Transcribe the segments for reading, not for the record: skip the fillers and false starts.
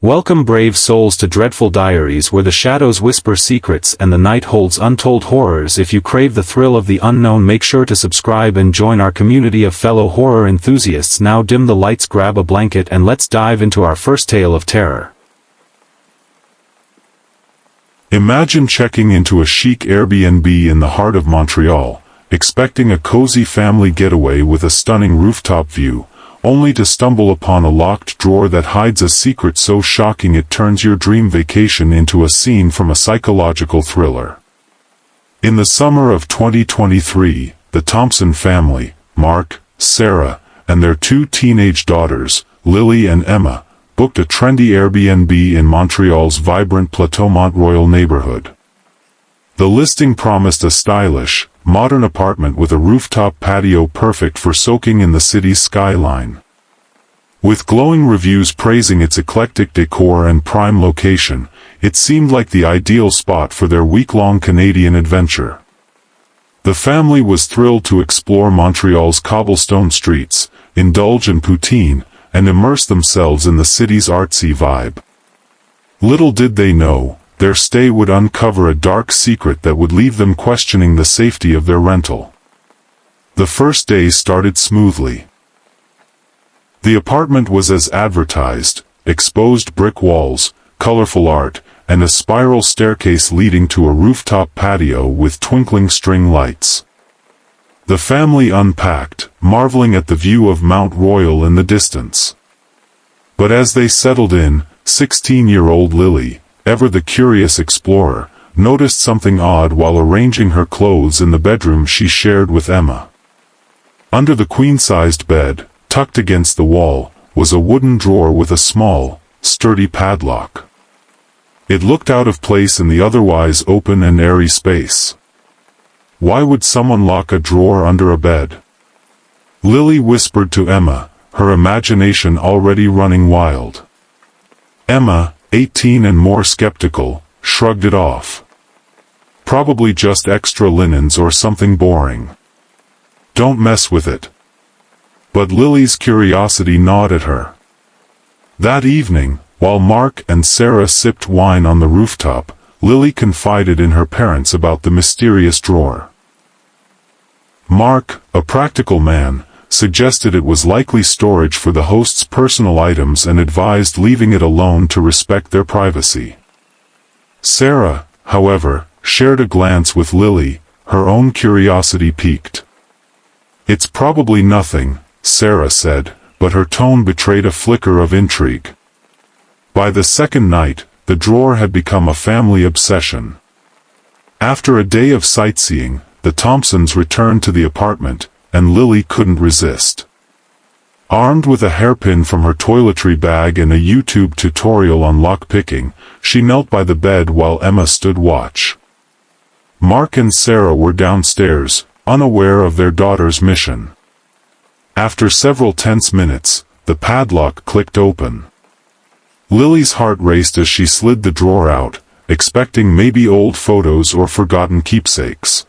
Welcome brave souls to Dreadful Diaries, where the shadows whisper secrets and the night holds untold horrors. If you crave the thrill of the unknown, make sure to subscribe and join our community of fellow horror enthusiasts. Now dim the lights, grab a blanket, and let's dive into our first tale of terror. Imagine checking into a chic Airbnb in the heart of Montreal, expecting a cozy family getaway with a stunning rooftop view, only to stumble upon a locked drawer that hides a secret so shocking it turns your dream vacation into a scene from a psychological thriller. In the summer of 2023, the Thompson family, Mark, Sarah, and their two teenage daughters, Lily and Emma, booked a trendy Airbnb in Montreal's vibrant Plateau-Mont-Royal neighborhood. The listing promised a stylish, modern apartment with a rooftop patio perfect for soaking in the city's skyline. With glowing reviews praising its eclectic decor and prime location, it seemed like the ideal spot for their week-long Canadian adventure. The family was thrilled to explore Montreal's cobblestone streets, indulge in poutine, and immerse themselves in the city's artsy vibe. Little did they know, their stay would uncover a dark secret that would leave them questioning the safety of their rental. The first day started smoothly. The apartment was as advertised: exposed brick walls, colorful art, and a spiral staircase leading to a rooftop patio with twinkling string lights. The family unpacked, marveling at the view of Mount Royal in the distance. But as they settled in, 16-year-old Lily, ever the curious explorer, noticed something odd while arranging her clothes in the bedroom she shared with Emma. Under the queen-sized bed, tucked against the wall, was a wooden drawer with a small, sturdy padlock. It looked out of place in the otherwise open and airy space. Why would someone lock a drawer under a bed? Lily whispered to Emma, her imagination already running wild. Emma, 18 and more skeptical, shrugged it off. Probably just extra linens or something boring. Don't mess with it. But Lily's curiosity gnawed at her. That evening, while Mark and Sarah sipped wine on the rooftop, Lily confided in her parents about the mysterious drawer. Mark, a practical man, suggested it was likely storage for the host's personal items and advised leaving it alone to respect their privacy. Sarah, however, shared a glance with Lily, her own curiosity piqued. "It's probably nothing," Sarah said, but her tone betrayed a flicker of intrigue. By the second night, the drawer had become a family obsession. After a day of sightseeing, the Thompsons returned to the apartment, and Lily couldn't resist. Armed with a hairpin from her toiletry bag and a YouTube tutorial on lockpicking, she knelt by the bed while Emma stood watch. Mark and Sarah were downstairs, unaware of their daughter's mission. After several tense minutes, the padlock clicked open. Lily's heart raced as she slid the drawer out, expecting maybe old photos or forgotten keepsakes.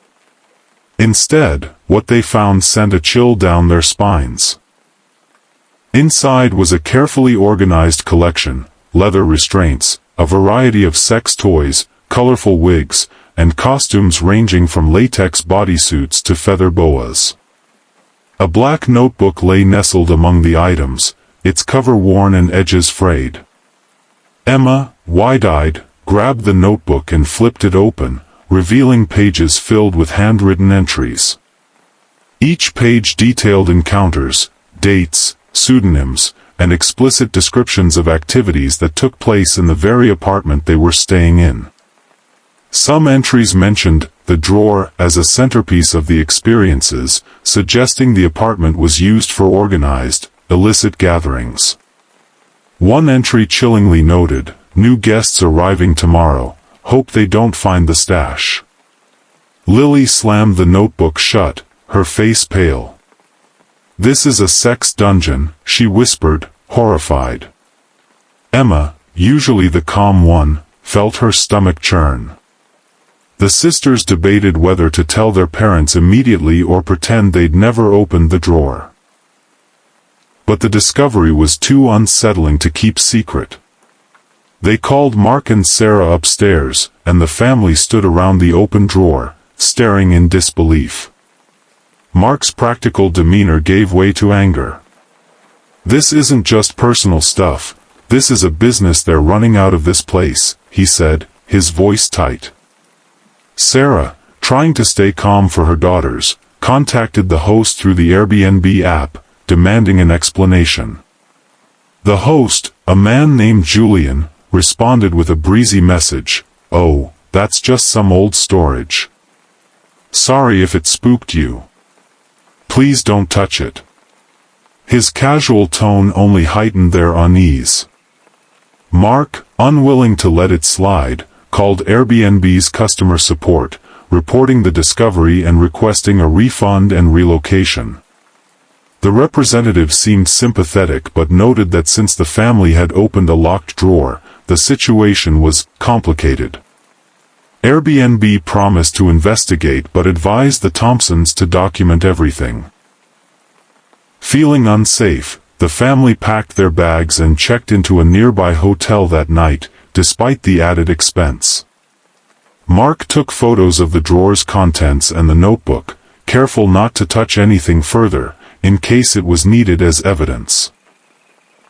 Instead, what they found sent a chill down their spines. Inside was a carefully organized collection: leather restraints, a variety of sex toys, colorful wigs, and costumes ranging from latex bodysuits to feather boas. A black notebook lay nestled among the items, its cover worn and edges frayed. Emma, wide-eyed, grabbed the notebook and flipped it open, revealing pages filled with handwritten entries. Each page detailed encounters, dates, pseudonyms, and explicit descriptions of activities that took place in the very apartment they were staying in. Some entries mentioned the drawer as a centerpiece of the experiences, suggesting the apartment was used for organized, illicit gatherings. One entry chillingly noted, "New guests arriving tomorrow. Hope they don't find the stash." Lily slammed the notebook shut, her face pale. "This is a sex dungeon," she whispered, horrified. Emma, usually the calm one, felt her stomach churn. The sisters debated whether to tell their parents immediately or pretend they'd never opened the drawer. But the discovery was too unsettling to keep secret. They called Mark and Sarah upstairs, and the family stood around the open drawer, staring in disbelief. Mark's practical demeanor gave way to anger. "This isn't just personal stuff, this is a business. They're running out of this place," he said, his voice tight. Sarah, trying to stay calm for her daughters, contacted the host through the Airbnb app, demanding an explanation. The host, a man named Julian, responded with a breezy message, "Oh, that's just some old storage. Sorry if it spooked you. Please don't touch it." His casual tone only heightened their unease. Mark, unwilling to let it slide, called Airbnb's customer support, reporting the discovery and requesting a refund and relocation. The representative seemed sympathetic but noted that since the family had opened a locked drawer, the situation was complicated. Airbnb promised to investigate but advised the Thompsons to document everything. Feeling unsafe, the family packed their bags and checked into a nearby hotel that night, despite the added expense. Mark took photos of the drawer's contents and the notebook, careful not to touch anything further, in case it was needed as evidence.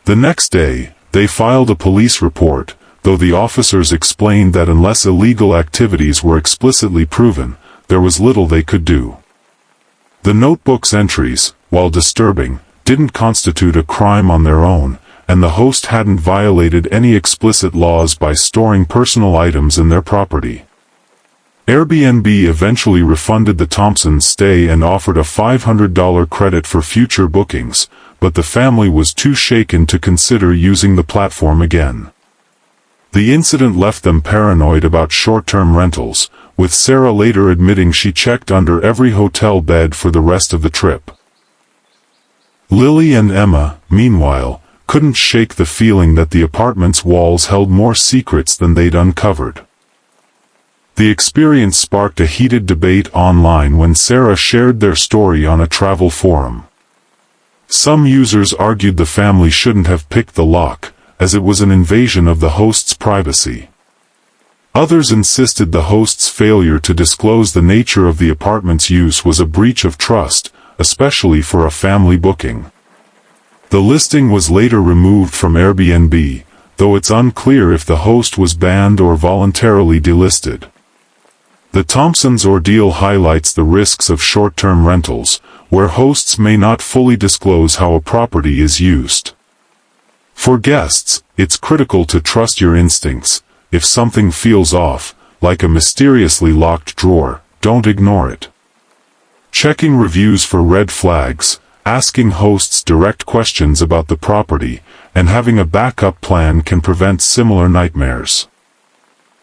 The next day, they filed a police report, though the officers explained that unless illegal activities were explicitly proven, there was little they could do. The notebook's entries, while disturbing, didn't constitute a crime on their own, and the host hadn't violated any explicit laws by storing personal items in their property. Airbnb eventually refunded the Thompsons' stay and offered a $500 credit for future bookings, but the family was too shaken to consider using the platform again. The incident left them paranoid about short-term rentals, with Sarah later admitting she checked under every hotel bed for the rest of the trip. Lily and Emma, meanwhile, couldn't shake the feeling that the apartment's walls held more secrets than they'd uncovered. The experience sparked a heated debate online when Sarah shared their story on a travel forum. Some users argued the family shouldn't have picked the lock, as it was an invasion of the host's privacy. Others insisted the host's failure to disclose the nature of the apartment's use was a breach of trust, especially for a family booking. The listing was later removed from Airbnb, though it's unclear if the host was banned or voluntarily delisted. The Thompsons' ordeal highlights the risks of short-term rentals, where hosts may not fully disclose how a property is used. For guests, it's critical to trust your instincts. If something feels off, like a mysteriously locked drawer, don't ignore it. Checking reviews for red flags, asking hosts direct questions about the property, and having a backup plan can prevent similar nightmares.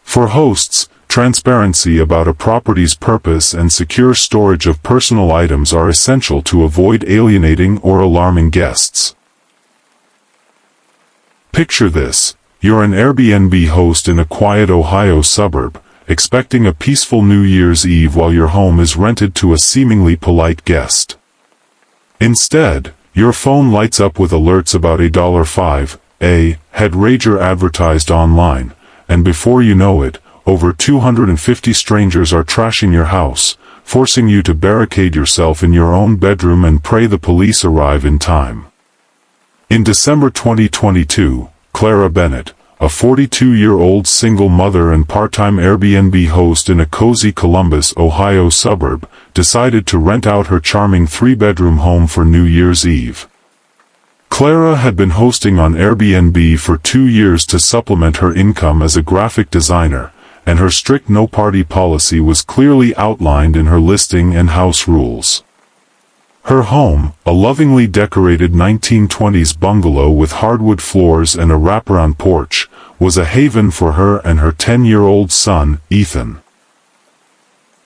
For hosts, transparency about a property's purpose and secure storage of personal items are essential to avoid alienating or alarming guests. Picture this: you're an Airbnb host in a quiet Ohio suburb, expecting a peaceful New Year's Eve while your home is rented to a seemingly polite guest. Instead, your phone lights up with alerts about a $5 head rager advertised online, and before you know it, over 250 strangers are trashing your house, forcing you to barricade yourself in your own bedroom and pray the police arrive in time. In December 2022, Clara Bennett, a 42-year-old single mother and part-time Airbnb host in a cozy Columbus, Ohio suburb, decided to rent out her charming 3-bedroom home for New Year's Eve. Clara had been hosting on Airbnb for 2 years to supplement her income as a graphic designer, and her strict no-party policy was clearly outlined in her listing and house rules. Her home, a lovingly decorated 1920s bungalow with hardwood floors and a wraparound porch, was a haven for her and her 10-year-old son, Ethan.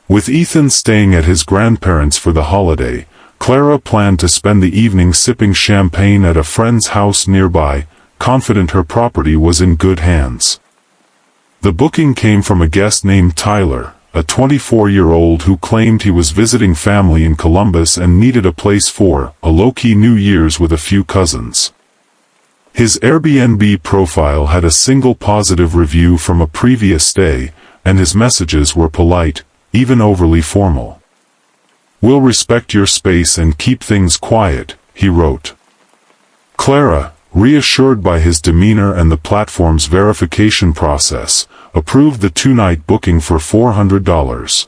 With Ethan staying at his grandparents' for the holiday, Clara planned to spend the evening sipping champagne at a friend's house nearby, confident her property was in good hands. The booking came from a guest named Tyler, a 24-year-old who claimed he was visiting family in Columbus and needed a place for a low-key New Year's with a few cousins. His Airbnb profile had a single positive review from a previous stay, and his messages were polite, even overly formal. "We'll respect your space and keep things quiet," he wrote. Clara, reassured by his demeanor and the platform's verification process, approved the two-night booking for $400.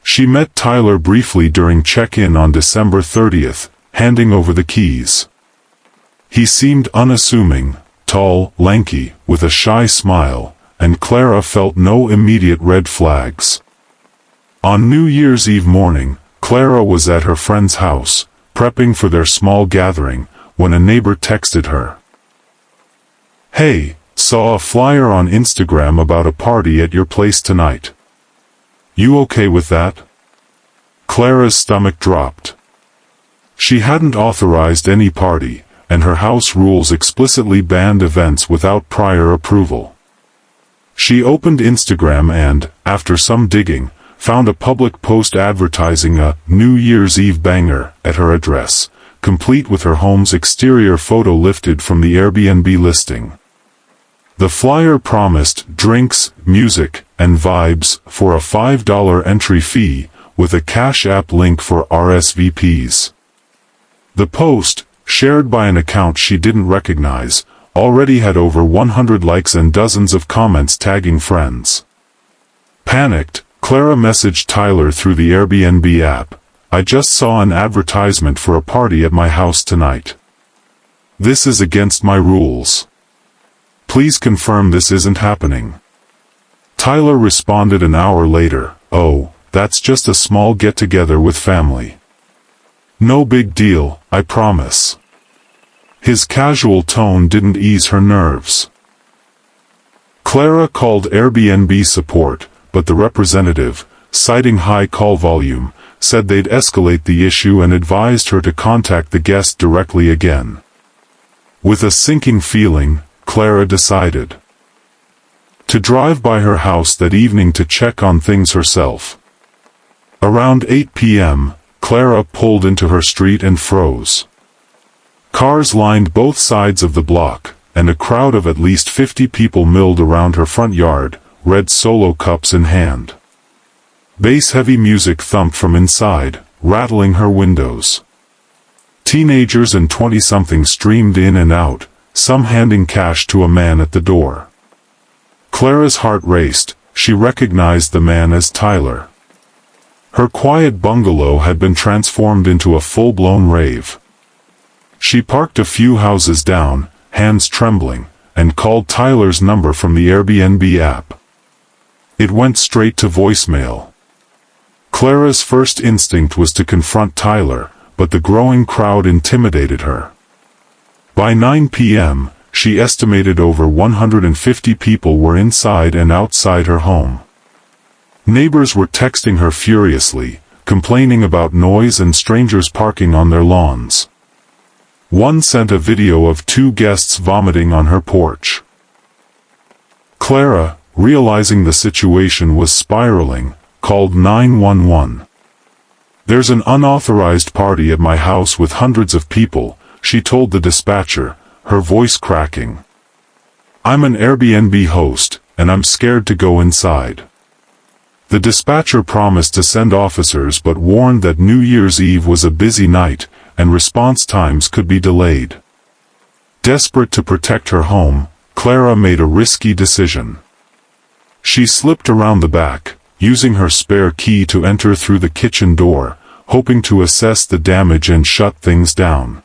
She met Tyler briefly during check-in on December 30th, handing over the keys. He seemed unassuming, tall, lanky, with a shy smile, and Clara felt no immediate red flags. On New Year's Eve morning, Clara was at her friend's house, prepping for their small gathering, when a neighbor texted her. "Hey, saw a flyer on Instagram about a party at your place tonight. You okay with that?" Clara's stomach dropped. She hadn't authorized any party, and her house rules explicitly banned events without prior approval. She opened Instagram and, after some digging, found a public post advertising a New Year's Eve banger at her address, complete with her home's exterior photo lifted from the Airbnb listing. The flyer promised drinks, music, and vibes for a $5 entry fee, with a Cash App link for RSVPs. The post, shared by an account she didn't recognize, already had over 100 likes and dozens of comments tagging friends. Panicked, Clara messaged Tyler through the Airbnb app, "I just saw an advertisement for a party at my house tonight. This is against my rules. Please confirm this isn't happening." Tyler responded an hour later, "Oh, that's just a small get-together with family. No big deal, I promise." His casual tone didn't ease her nerves. Clara called Airbnb support, but the representative, citing high call volume, said they'd escalate the issue and advised her to contact the guest directly again. With a sinking feeling, Clara decided to drive by her house that evening to check on things herself. Around 8 p.m., Clara pulled into her street and froze. Cars lined both sides of the block, and a crowd of at least 50 people milled around her front yard, red Solo cups in hand. Bass-heavy music thumped from inside, rattling her windows. Teenagers and 20-somethings streamed in and out, some handing cash to a man at the door. Clara's heart raced. She recognized the man as Tyler. Her quiet bungalow had been transformed into a full-blown rave. She parked a few houses down, hands trembling, and called Tyler's number from the Airbnb app. It went straight to voicemail. Clara's first instinct was to confront Tyler, but the growing crowd intimidated her. By 9 p.m., she estimated over 150 people were inside and outside her home. Neighbors were texting her furiously, complaining about noise and strangers parking on their lawns. One sent a video of two guests vomiting on her porch. Clara, realizing the situation was spiraling, called 911. "There's an unauthorized party at my house with hundreds of people," she told the dispatcher, her voice cracking. "I'm an Airbnb host, and I'm scared to go inside." The dispatcher promised to send officers but warned that New Year's Eve was a busy night, and response times could be delayed. Desperate to protect her home, Clara made a risky decision. She slipped around the back, using her spare key to enter through the kitchen door, hoping to assess the damage and shut things down.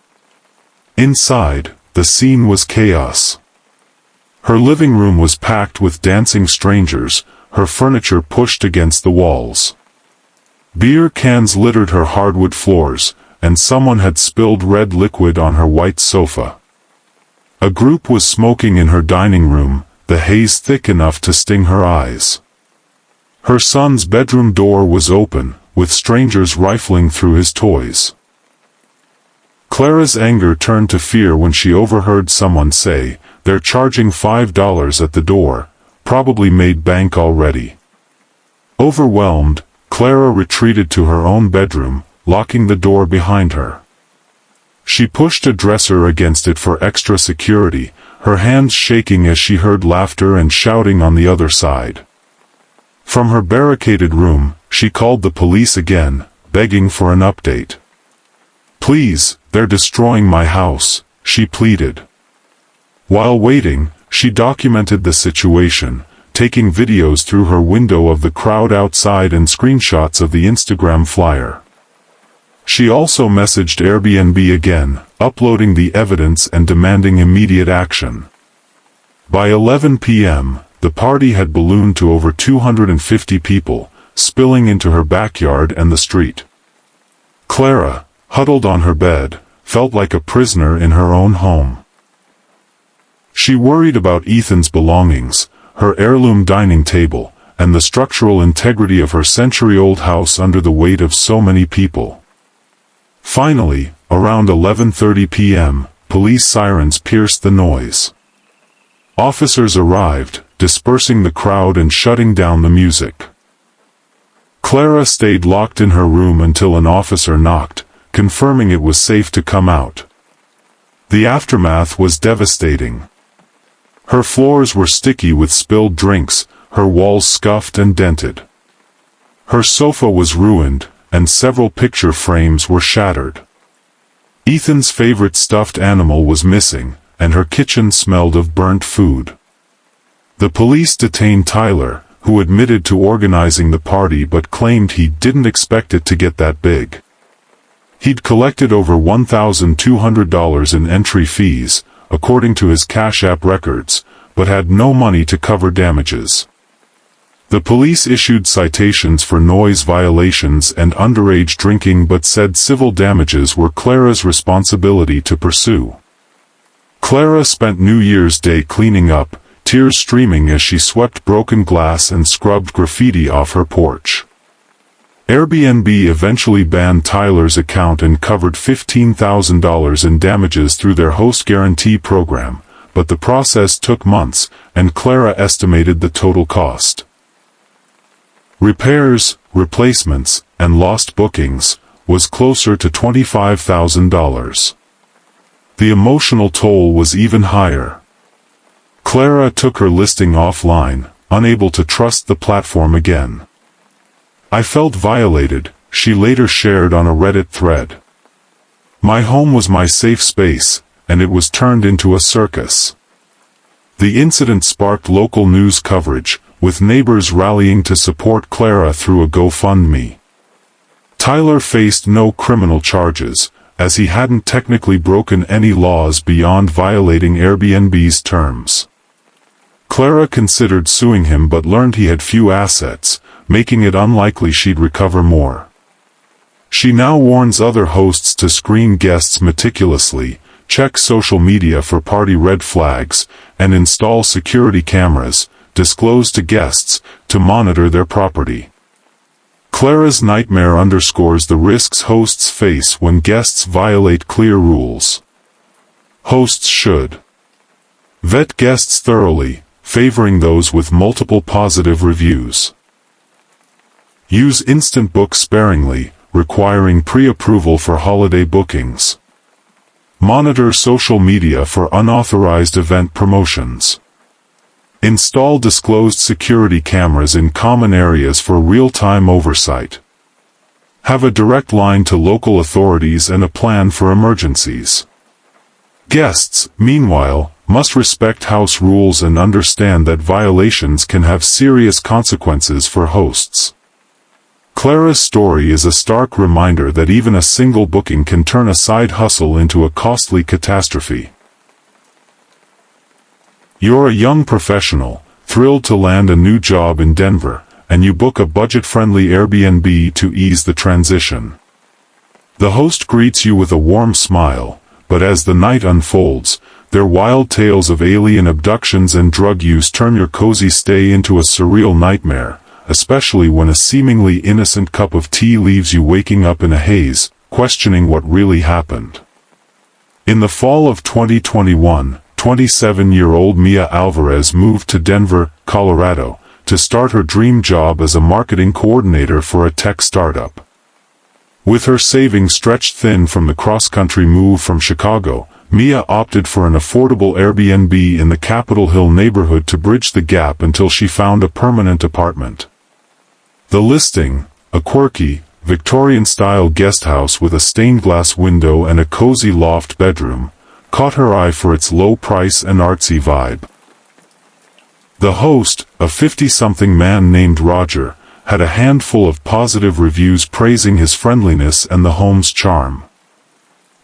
Inside, the scene was chaos. Her living room was packed with dancing strangers, her furniture pushed against the walls. Beer cans littered her hardwood floors, and someone had spilled red liquid on her white sofa. A group was smoking in her dining room, the haze thick enough to sting her eyes. Her son's bedroom door was open, with strangers rifling through his toys. Clara's anger turned to fear when she overheard someone say, "They're charging $5 at the door, probably made bank already." Overwhelmed, Clara retreated to her own bedroom, locking the door behind her. She pushed a dresser against it for extra security, her hands shaking as she heard laughter and shouting on the other side. From her barricaded room, she called the police again, begging for an update. "Please, they're destroying my house," she pleaded. While waiting, she documented the situation, taking videos through her window of the crowd outside and screenshots of the Instagram flyer. She also messaged Airbnb again, uploading the evidence and demanding immediate action. By 11 p.m., the party had ballooned to over 250 people, spilling into her backyard and the street. Clara, huddled on her bed, felt like a prisoner in her own home. She worried about Ethan's belongings, her heirloom dining table, and the structural integrity of her century-old house under the weight of so many people. Finally, around 11:30 p.m., police sirens pierced the noise. Officers arrived, dispersing the crowd and shutting down the music. Clara stayed locked in her room until an officer knocked, confirming it was safe to come out. The aftermath was devastating. Her floors were sticky with spilled drinks, her walls scuffed and dented. Her sofa was ruined, and several picture frames were shattered. Ethan's favorite stuffed animal was missing, and her kitchen smelled of burnt food. The police detained Tyler, who admitted to organizing the party but claimed he didn't expect it to get that big. He'd collected over $1,200 in entry fees, according to his Cash App records, but had no money to cover damages. The police issued citations for noise violations and underage drinking but said civil damages were Clara's responsibility to pursue. Clara spent New Year's Day cleaning up, tears streaming as she swept broken glass and scrubbed graffiti off her porch. Airbnb eventually banned Tyler's account and covered $15,000 in damages through their host guarantee program, but the process took months, and Clara estimated the total cost. Repairs, replacements, and lost bookings was closer to $25,000. The emotional toll was even higher. Clara took her listing offline, unable to trust the platform again. "I felt violated," she later shared on a Reddit thread. "My home was my safe space, and it was turned into a circus." The incident sparked local news coverage, with neighbors rallying to support Clara through a GoFundMe. Tyler faced no criminal charges, as he hadn't technically broken any laws beyond violating Airbnb's terms. Clara considered suing him but learned he had few assets, making it unlikely she'd recover more. She now warns other hosts to screen guests meticulously, check social media for party red flags, and install security cameras, disclosed to guests, to monitor their property. Clara's nightmare underscores the risks hosts face when guests violate clear rules. Hosts should vet guests thoroughly, favoring those with multiple positive reviews. Use Instant Book sparingly, requiring pre-approval for holiday bookings. Monitor social media for unauthorized event promotions. Install disclosed security cameras in common areas for real-time oversight. Have a direct line to local authorities and a plan for emergencies. Guests, meanwhile, must respect house rules and understand that violations can have serious consequences for hosts. Clara's story is a stark reminder that even a single booking can turn a side hustle into a costly catastrophe. You're a young professional, thrilled to land a new job in Denver, and you book a budget-friendly Airbnb to ease the transition. The host greets you with a warm smile, but as the night unfolds, their wild tales of alien abductions and drug use turn your cozy stay into a surreal nightmare, especially when a seemingly innocent cup of tea leaves you waking up in a haze, questioning what really happened. In the fall of 2021, 27-year-old Mia Alvarez moved to Denver, Colorado, to start her dream job as a marketing coordinator for a tech startup. With her savings stretched thin from the cross-country move from Chicago, Mia opted for an affordable Airbnb in the Capitol Hill neighborhood to bridge the gap until she found a permanent apartment. The listing, a quirky, Victorian-style guesthouse with a stained-glass window and a cozy loft bedroom, caught her eye for its low price and artsy vibe. The host, a 50-something man named Roger, had a handful of positive reviews praising his friendliness and the home's charm.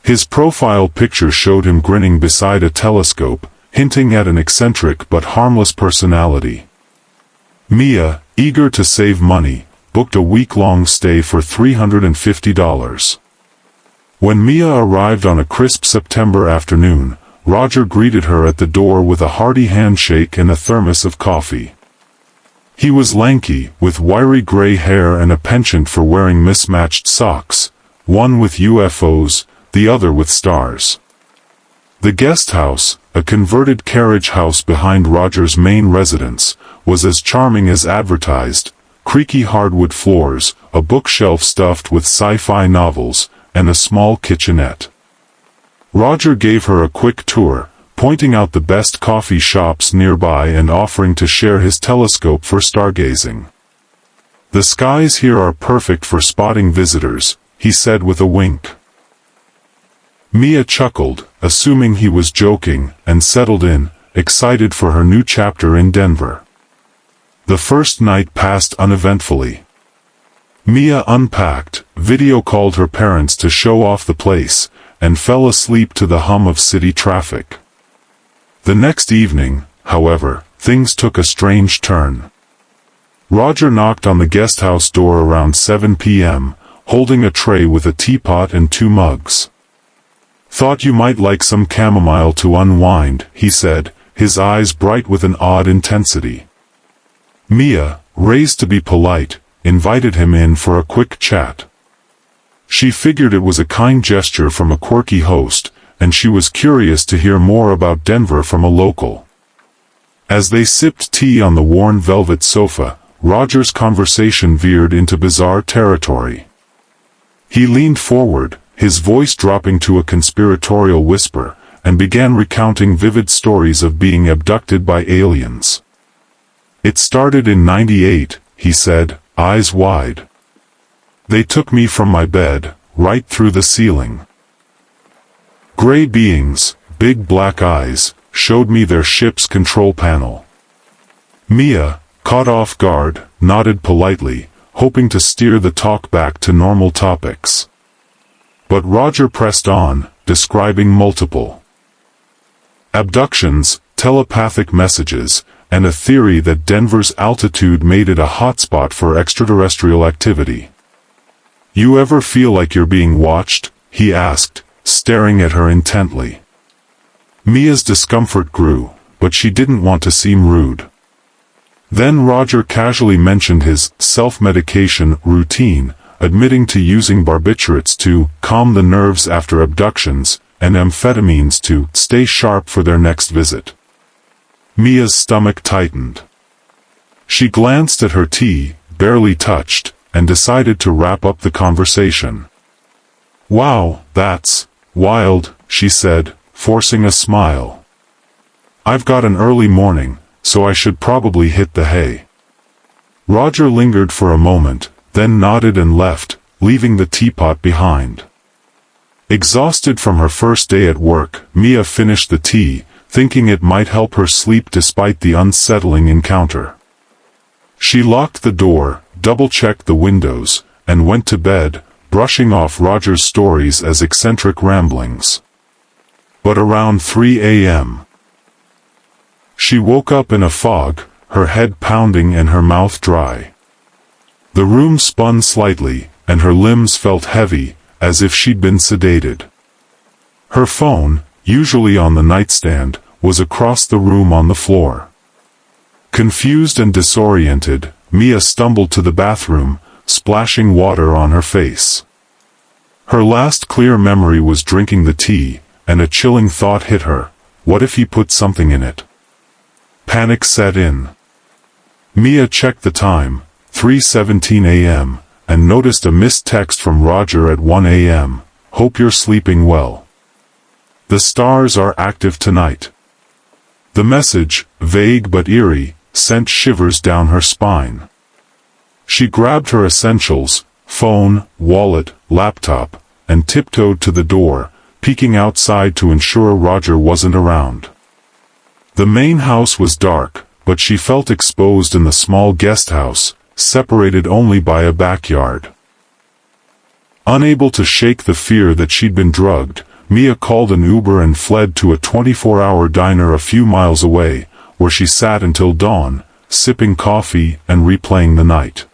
His profile picture showed him grinning beside a telescope, hinting at an eccentric but harmless personality. Mia, eager to save money, booked a week-long stay for $350. When Mia arrived on a crisp September afternoon, Roger greeted her at the door with a hearty handshake and a thermos of coffee. He was lanky, with wiry gray hair and a penchant for wearing mismatched socks, one with UFOs, the other with stars. The guest house, a converted carriage house behind Roger's main residence, was as charming as advertised: creaky hardwood floors, a bookshelf stuffed with sci-fi novels, and a small kitchenette. Roger gave her a quick tour, pointing out the best coffee shops nearby and offering to share his telescope for stargazing. "The skies here are perfect for spotting visitors," he said with a wink. Mia chuckled, assuming he was joking, and settled in, excited for her new chapter in Denver. The first night passed uneventfully. Mia unpacked, video-called her parents to show off the place, and fell asleep to the hum of city traffic. The next evening, however, things took a strange turn. Roger knocked on the guesthouse door around 7 p.m., holding a tray with a teapot and 2 mugs. "Thought you might like some chamomile to unwind," he said, his eyes bright with an odd intensity. Mia, raised to be polite, invited him in for a quick chat. She figured it was a kind gesture from a quirky host, and she was curious to hear more about Denver from a local. As they sipped tea on the worn velvet sofa, Roger's conversation veered into bizarre territory. He leaned forward, his voice dropping to a conspiratorial whisper, and began recounting vivid stories of being abducted by aliens. "It started in '98, he said, eyes wide. "They took me from my bed, right through the ceiling. Gray beings, big black eyes, showed me their ship's control panel." Mia, caught off guard, nodded politely, hoping to steer the talk back to normal topics. But Roger pressed on, describing multiple abductions, telepathic messages, and a theory that Denver's altitude made it a hotspot for extraterrestrial activity. "You ever feel like you're being watched?" he asked, staring at her intently. Mia's discomfort grew, but she didn't want to seem rude. Then Roger casually mentioned his self-medication routine, admitting to using barbiturates to calm the nerves after abductions, and amphetamines to stay sharp for their next visit. Mia's stomach tightened. She glanced at her tea, barely touched, and decided to wrap up the conversation. "Wow, that's wild," she said, forcing a smile. "I've got an early morning, so I should probably hit the hay." Roger lingered for a moment, then nodded and left, leaving the teapot behind. Exhausted from her first day at work, Mia finished the tea, thinking it might help her sleep despite the unsettling encounter. She locked the door, double-checked the windows, and went to bed, brushing off Roger's stories as eccentric ramblings. But around 3 a.m., she woke up in a fog, her head pounding and her mouth dry. The room spun slightly, and her limbs felt heavy, as if she'd been sedated. Her phone, usually on the nightstand, was across the room on the floor. Confused and disoriented, Mia stumbled to the bathroom, splashing water on her face. Her last clear memory was drinking the tea, and a chilling thought hit her: what if he put something in it? Panic set in. Mia checked the time, 3:17 a.m., and noticed a missed text from Roger at 1 a.m. "Hope you're sleeping well. The stars are active tonight." The message, vague but eerie, sent shivers down her spine. She grabbed her essentials, phone, wallet, laptop, and tiptoed to the door, peeking outside to ensure Roger wasn't around. The main house was dark, but she felt exposed in the small guest house, separated only by a backyard. Unable to shake the fear that she'd been drugged, Mia called an Uber and fled to a 24-hour diner a few miles away, where she sat until dawn, sipping coffee and replaying the night.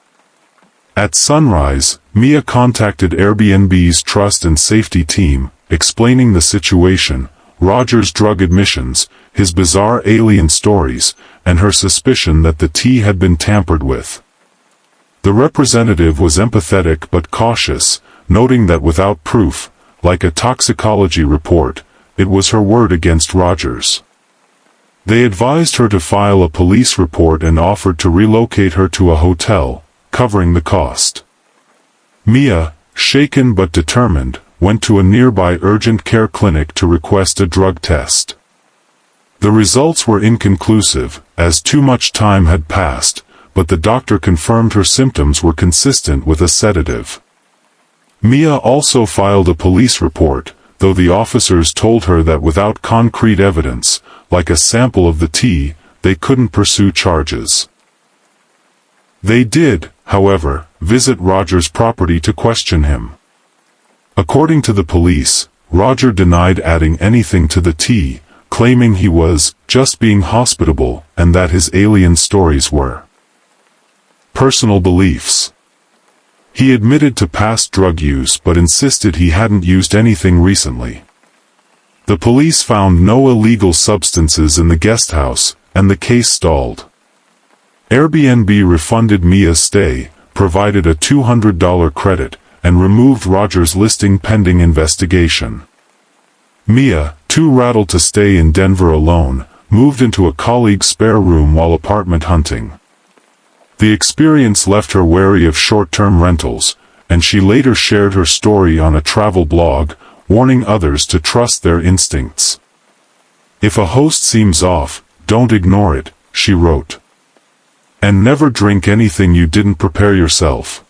At sunrise, Mia contacted Airbnb's trust and safety team, explaining the situation, Roger's drug admissions, his bizarre alien stories, and her suspicion that the tea had been tampered with. The representative was empathetic but cautious, noting that without proof, like a toxicology report, it was her word against Rogers. They advised her to file a police report and offered to relocate her to a hotel, covering the cost. Mia, shaken but determined, went to a nearby urgent care clinic to request a drug test. The results were inconclusive, as too much time had passed, but the doctor confirmed her symptoms were consistent with a sedative. Mia also filed a police report, though the officers told her that without concrete evidence, like a sample of the tea, they couldn't pursue charges. They did, however, visit Roger's property to question him. According to the police, Roger denied adding anything to the tea, claiming he was just being hospitable and that his alien stories were personal beliefs. He admitted to past drug use but insisted he hadn't used anything recently. The police found no illegal substances in the guest house, and the case stalled. Airbnb refunded Mia's stay, provided a $200 credit, and removed Roger's listing pending investigation. Mia, too rattled to stay in Denver alone, moved into a colleague's spare room while apartment hunting. The experience left her wary of short-term rentals, and she later shared her story on a travel blog, warning others to trust their instincts. "If a host seems off, don't ignore it," she wrote. "And never drink anything you didn't prepare yourself."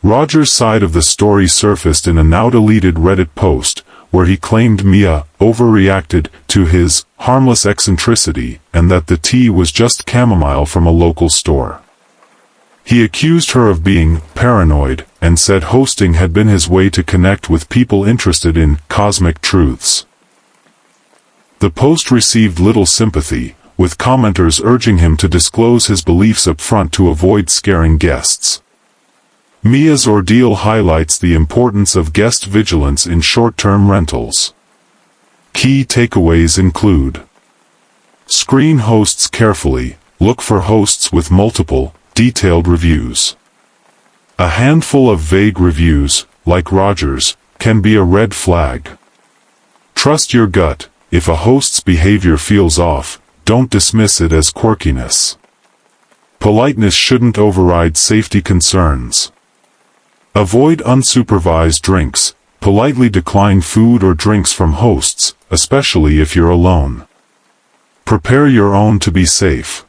Roger's side of the story surfaced in a now-deleted Reddit post, where he claimed Mia overreacted to his harmless eccentricity and that the tea was just chamomile from a local store. He accused her of being paranoid and said hosting had been his way to connect with people interested in cosmic truths. The post received little sympathy, with commenters urging him to disclose his beliefs up front to avoid scaring guests. Mia's ordeal highlights the importance of guest vigilance in short-term rentals. Key takeaways include: screen hosts carefully, look for hosts with multiple, detailed reviews. A handful of vague reviews, like Roger's, can be a red flag. Trust your gut. If a host's behavior feels off, don't dismiss it as quirkiness. Politeness shouldn't override safety concerns. Avoid unsupervised drinks. Politely decline food or drinks from hosts, especially if you're alone. Prepare your own to be safe.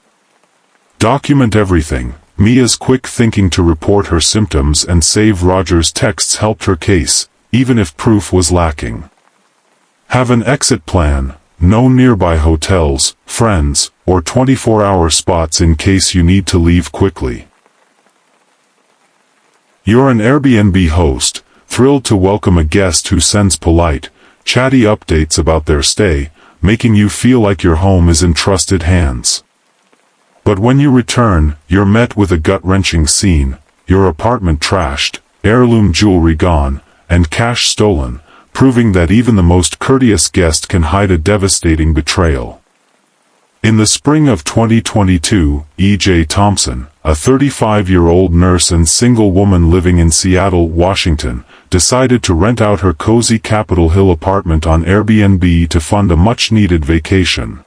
Document everything. Mia's quick thinking to report her symptoms and save Roger's texts helped her case, even if proof was lacking. Have an exit plan. Know nearby hotels, friends, or 24-hour spots in case you need to leave quickly. You're an Airbnb host, thrilled to welcome a guest who sends polite, chatty updates about their stay, making you feel like your home is in trusted hands. But when you return, you're met with a gut-wrenching scene: your apartment trashed, heirloom jewelry gone, and cash stolen, proving that even the most courteous guest can hide a devastating betrayal. In the spring of 2022, E.J. Thompson, a 35-year-old nurse and single woman living in Seattle, Washington, decided to rent out her cozy Capitol Hill apartment on Airbnb to fund a much-needed vacation.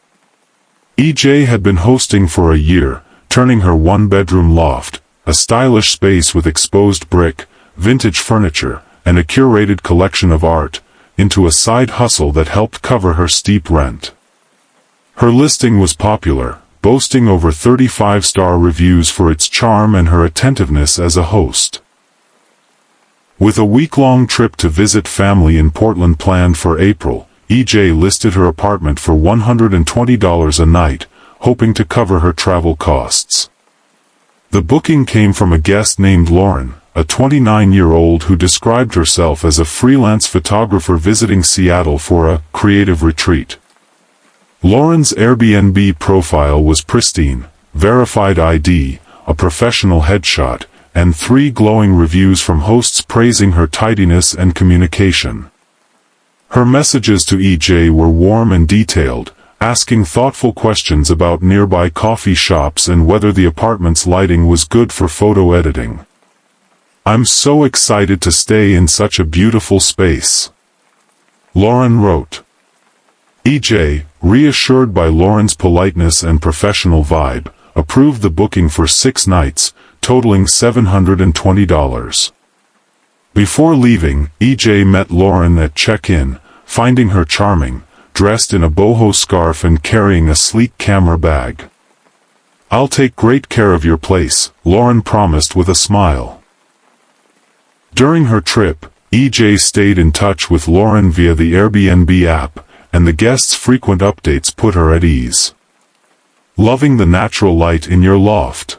E.J. had been hosting for a year, turning her one-bedroom loft, a stylish space with exposed brick, vintage furniture, and a curated collection of art, into a side hustle that helped cover her steep rent. Her listing was popular, boasting over 35-star reviews for its charm and her attentiveness as a host. With a week-long trip to visit family in Portland planned for April, EJ listed her apartment for $120 a night, hoping to cover her travel costs. The booking came from a guest named Lauren, a 29-year-old who described herself as a freelance photographer visiting Seattle for a creative retreat. Lauren's Airbnb profile was pristine, verified ID, a professional headshot, and 3 glowing reviews from hosts praising her tidiness and communication. Her messages to EJ were warm and detailed, asking thoughtful questions about nearby coffee shops and whether the apartment's lighting was good for photo editing. "I'm so excited to stay in such a beautiful space," Lauren wrote. EJ, reassured by Lauren's politeness and professional vibe, approved the booking for 6 nights, totaling $720. Before leaving, EJ met Lauren at check-in, finding her charming, dressed in a boho scarf and carrying a sleek camera bag. "I'll take great care of your place," Lauren promised with a smile. During her trip, EJ stayed in touch with Lauren via the Airbnb app, and the guests' frequent updates put her at ease. "Loving the natural light in your loft,"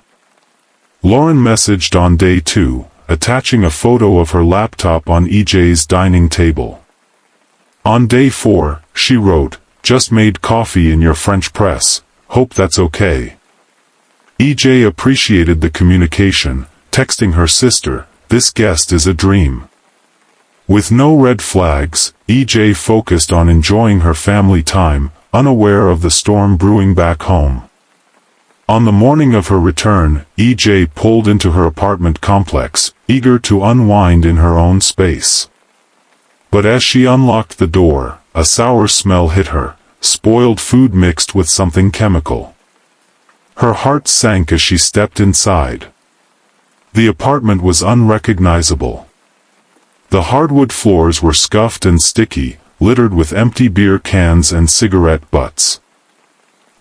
Lauren messaged on day 2, attaching a photo of her laptop on EJ's dining table. On day 4, she wrote, "Just made coffee in your French press, hope that's okay." EJ appreciated the communication, texting her sister, "This guest is a dream." With no red flags, EJ focused on enjoying her family time, unaware of the storm brewing back home. On the morning of her return, EJ pulled into her apartment complex, eager to unwind in her own space. But as she unlocked the door, a sour smell hit her, spoiled food mixed with something chemical. Her heart sank as she stepped inside. The apartment was unrecognizable. The hardwood floors were scuffed and sticky, littered with empty beer cans and cigarette butts.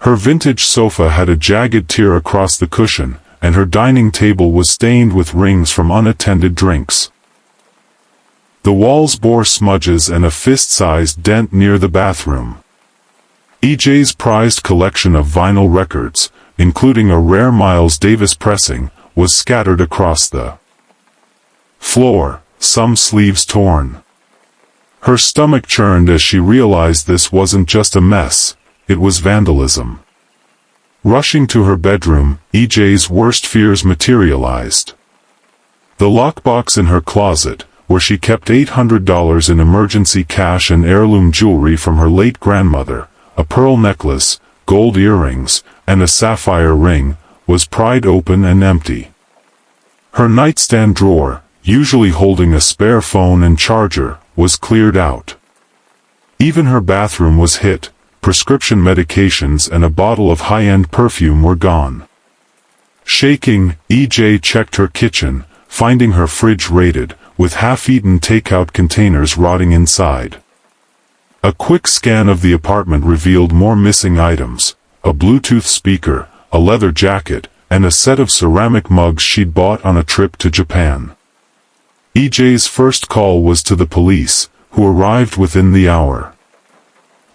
Her vintage sofa had a jagged tear across the cushion, and her dining table was stained with rings from unattended drinks. The walls bore smudges and a fist-sized dent near the bathroom. EJ's prized collection of vinyl records, including a rare Miles Davis pressing, was scattered across the floor, some sleeves torn. Her stomach churned as she realized this wasn't just a mess, it was vandalism. Rushing to her bedroom, EJ's worst fears materialized. The lockbox in her closet, where she kept $800 in emergency cash and heirloom jewelry from her late grandmother, a pearl necklace, gold earrings, and a sapphire ring, was pried open and empty. Her nightstand drawer, usually holding a spare phone and charger, was cleared out. Even her bathroom was hit. Prescription medications and a bottle of high-end perfume were gone. Shaking, EJ checked her kitchen, finding her fridge raided, with half-eaten takeout containers rotting inside. A quick scan of the apartment revealed more missing items: a Bluetooth speaker, a leather jacket, and a set of ceramic mugs she'd bought on a trip to Japan. EJ's first call was to the police, who arrived within the hour.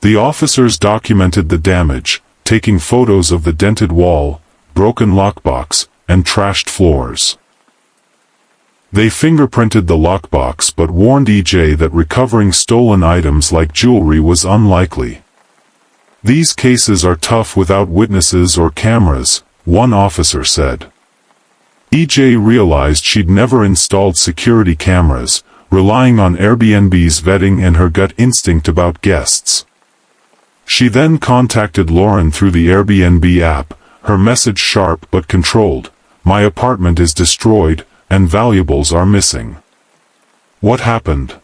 The officers documented the damage, taking photos of the dented wall, broken lockbox, and trashed floors. They fingerprinted the lockbox but warned EJ that recovering stolen items like jewelry was unlikely. "These cases are tough without witnesses or cameras," one officer said. EJ realized she'd never installed security cameras, relying on Airbnb's vetting and her gut instinct about guests. She then contacted Lauren through the Airbnb app, her message sharp but controlled: "My apartment is destroyed, and valuables are missing. What happened?"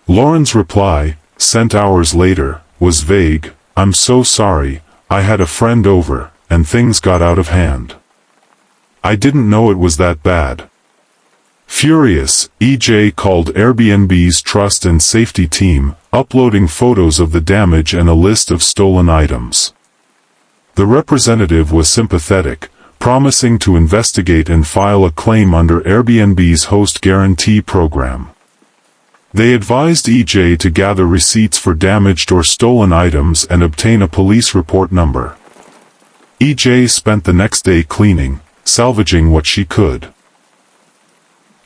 Lauren's reply, sent hours later, was vague: "I'm so sorry, I had a friend over, and things got out of hand." I didn't know it was that bad." Furious, EJ called Airbnb's trust and safety team, uploading photos of the damage and a list of stolen items. The representative was sympathetic, promising to investigate and file a claim under Airbnb's host guarantee program. They advised EJ to gather receipts for damaged or stolen items and obtain a police report number. EJ spent the next day cleaning, salvaging what she could.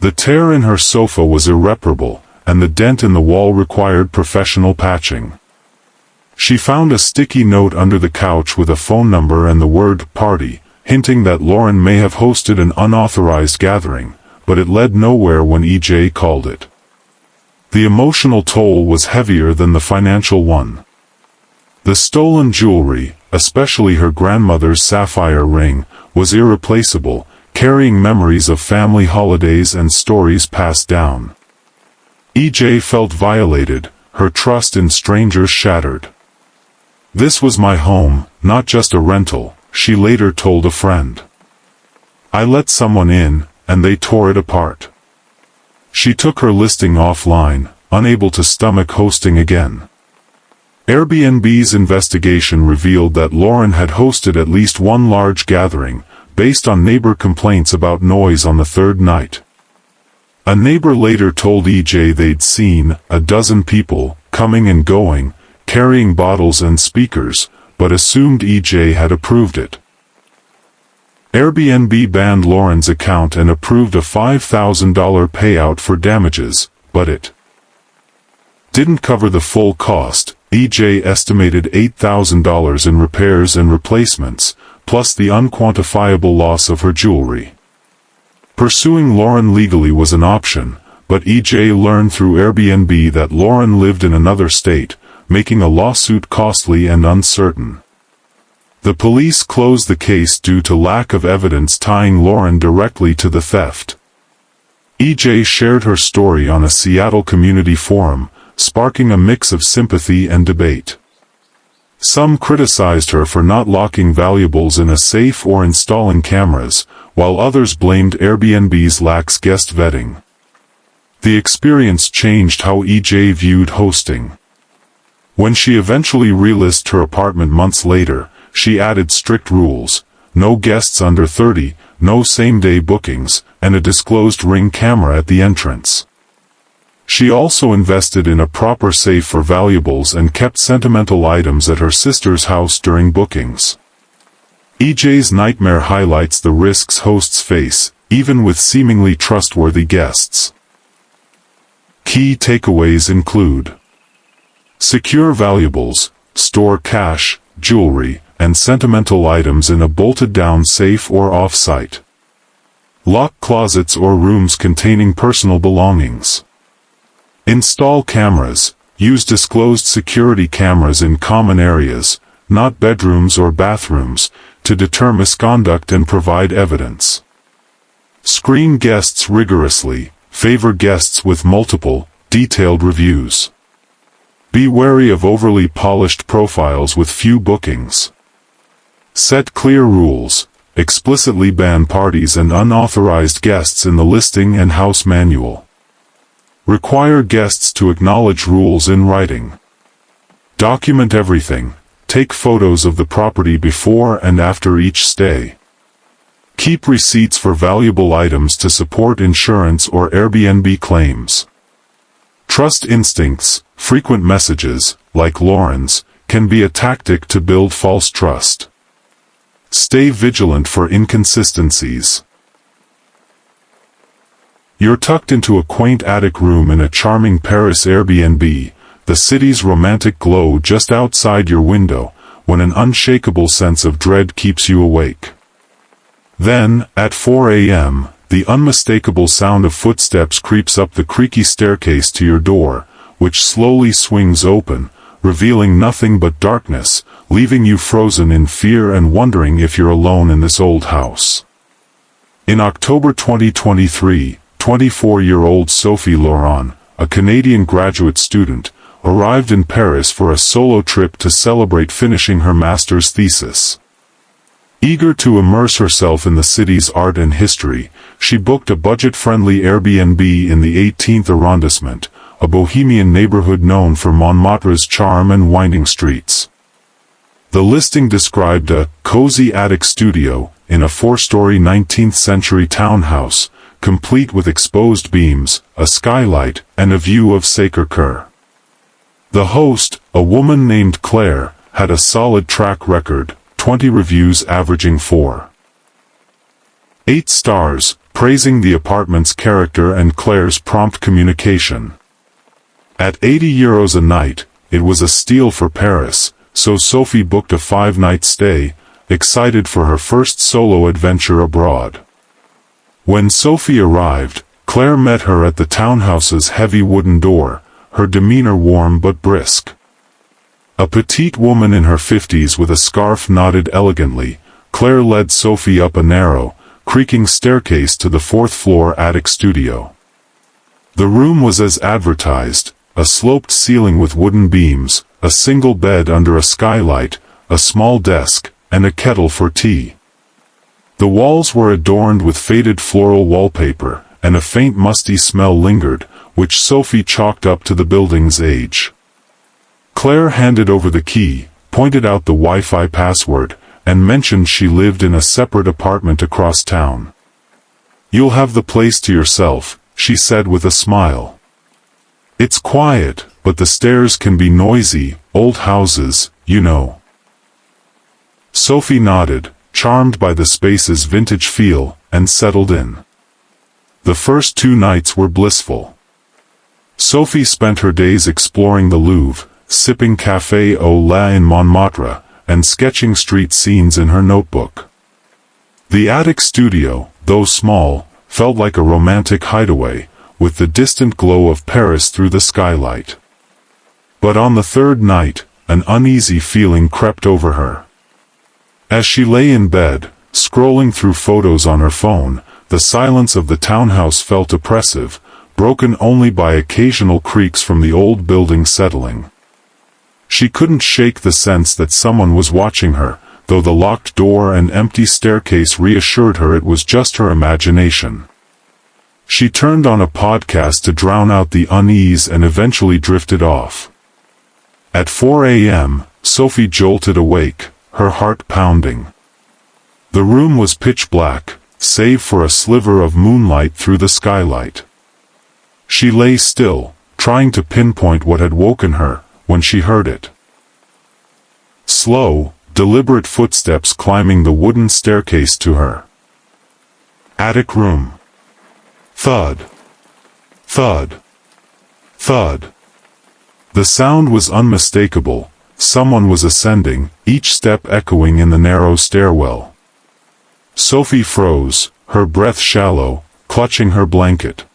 The tear in her sofa was irreparable, and the dent in the wall required professional patching. She found a sticky note under the couch with a phone number and the word "party," hinting that Lauren may have hosted an unauthorized gathering, but it led nowhere when EJ called it. The emotional toll was heavier than the financial one. The stolen jewelry, especially her grandmother's sapphire ring, was irreplaceable, carrying memories of family holidays and stories passed down. EJ felt violated, her trust in strangers shattered. "This was my home, not just a rental," she later told a friend. "I let someone in, and they tore it apart." She took her listing offline, unable to stomach hosting again. Airbnb's investigation revealed that Lauren had hosted at least one large gathering, based on neighbor complaints about noise on the third night. A neighbor later told EJ they'd seen a dozen people, coming and going, carrying bottles and speakers, but assumed EJ had approved it. Airbnb banned Lauren's account and approved a $5,000 payout for damages, but it didn't cover the full cost. EJ estimated $8,000 in repairs and replacements, plus the unquantifiable loss of her jewelry. Pursuing Lauren legally was an option, but EJ learned through Airbnb that Lauren lived in another state, making a lawsuit costly and uncertain. The police closed the case due to lack of evidence tying Lauren directly to the theft. EJ shared her story on a Seattle community forum, sparking a mix of sympathy and debate. Some criticized her for not locking valuables in a safe or installing cameras, while others blamed Airbnb's lax guest vetting. The experience changed how EJ viewed hosting. When she eventually relisted her apartment months later, she added strict rules: no guests under 30, no same-day bookings, and a disclosed Ring camera at the entrance. She also invested in a proper safe for valuables and kept sentimental items at her sister's house during bookings. EJ's nightmare highlights the risks hosts face, even with seemingly trustworthy guests. Key takeaways include: secure valuables, store cash, jewelry, and sentimental items in a bolted-down safe or off-site. Lock closets or rooms containing personal belongings. Install cameras. Use disclosed security cameras in common areas, not bedrooms or bathrooms, to deter misconduct and provide evidence. Screen guests rigorously. Favor guests with multiple, detailed reviews. Be wary of overly polished profiles with few bookings. Set clear rules. Explicitly ban parties and unauthorized guests in the listing and house manual. Require guests to acknowledge rules in writing. Document everything. Take photos of the property before and after each stay. Keep receipts for valuable items to support insurance or Airbnb claims. Trust instincts. Frequent messages, like Lauren's, can be a tactic to build false trust. Stay vigilant for inconsistencies. You're tucked into a quaint attic room in a charming Paris Airbnb, the city's romantic glow just outside your window, when an unshakable sense of dread keeps you awake. Then, at 4 a.m., the unmistakable sound of footsteps creeps up the creaky staircase to your door, which slowly swings open, revealing nothing but darkness, leaving you frozen in fear and wondering if you're alone in this old house. In October 2023, 24-year-old Sophie Laurent, a Canadian graduate student, arrived in Paris for a solo trip to celebrate finishing her master's thesis. Eager to immerse herself in the city's art and history, she booked a budget-friendly Airbnb in the 18th arrondissement, a bohemian neighborhood known for Montmartre's charm and winding streets. The listing described a cozy attic studio in a 4-story 19th-century townhouse, complete with exposed beams, a skylight, and a view of Sacré-Cœur. The host, a woman named Claire, had a solid track record, 20 reviews averaging 4.8 stars, praising the apartment's character and Claire's prompt communication. At €80 a night, it was a steal for Paris, so Sophie booked a 5-night stay, excited for her first solo adventure abroad. When Sophie arrived, Claire met her at the townhouse's heavy wooden door, her demeanor warm but brisk. A petite woman in her 50s with a scarf knotted elegantly, Claire led Sophie up a narrow, creaking staircase to the 4th-floor attic studio. The room was as advertised, a sloped ceiling with wooden beams, a single bed under a skylight, a small desk, and a kettle for tea. The walls were adorned with faded floral wallpaper, and a faint musty smell lingered, which Sophie chalked up to the building's age. Claire handed over the key, pointed out the Wi-Fi password, and mentioned she lived in a separate apartment across town. "You'll have the place to yourself," she said with a smile. "It's quiet, but the stairs can be noisy, old houses, you know." Sophie nodded, charmed by the space's vintage feel, and settled in. The first 2 nights were blissful. Sophie spent her days exploring the Louvre, sipping café au lait in Montmartre, and sketching street scenes in her notebook. The attic studio, though small, felt like a romantic hideaway, with the distant glow of Paris through the skylight. But on the 3rd night, an uneasy feeling crept over her. As she lay in bed, scrolling through photos on her phone, the silence of the townhouse felt oppressive, broken only by occasional creaks from the old building settling. She couldn't shake the sense that someone was watching her, though the locked door and empty staircase reassured her it was just her imagination. She turned on a podcast to drown out the unease and eventually drifted off. At 4 a.m., Sophie jolted awake, her heart pounding. The room was pitch black, save for a sliver of moonlight through the skylight. She lay still, trying to pinpoint what had woken her, when she heard it. Slow, deliberate footsteps climbing the wooden staircase to her attic room. Thud. Thud. Thud. The sound was unmistakable. Someone was ascending, each step echoing in the narrow stairwell. Sophie froze, her breath shallow, clutching her blanket.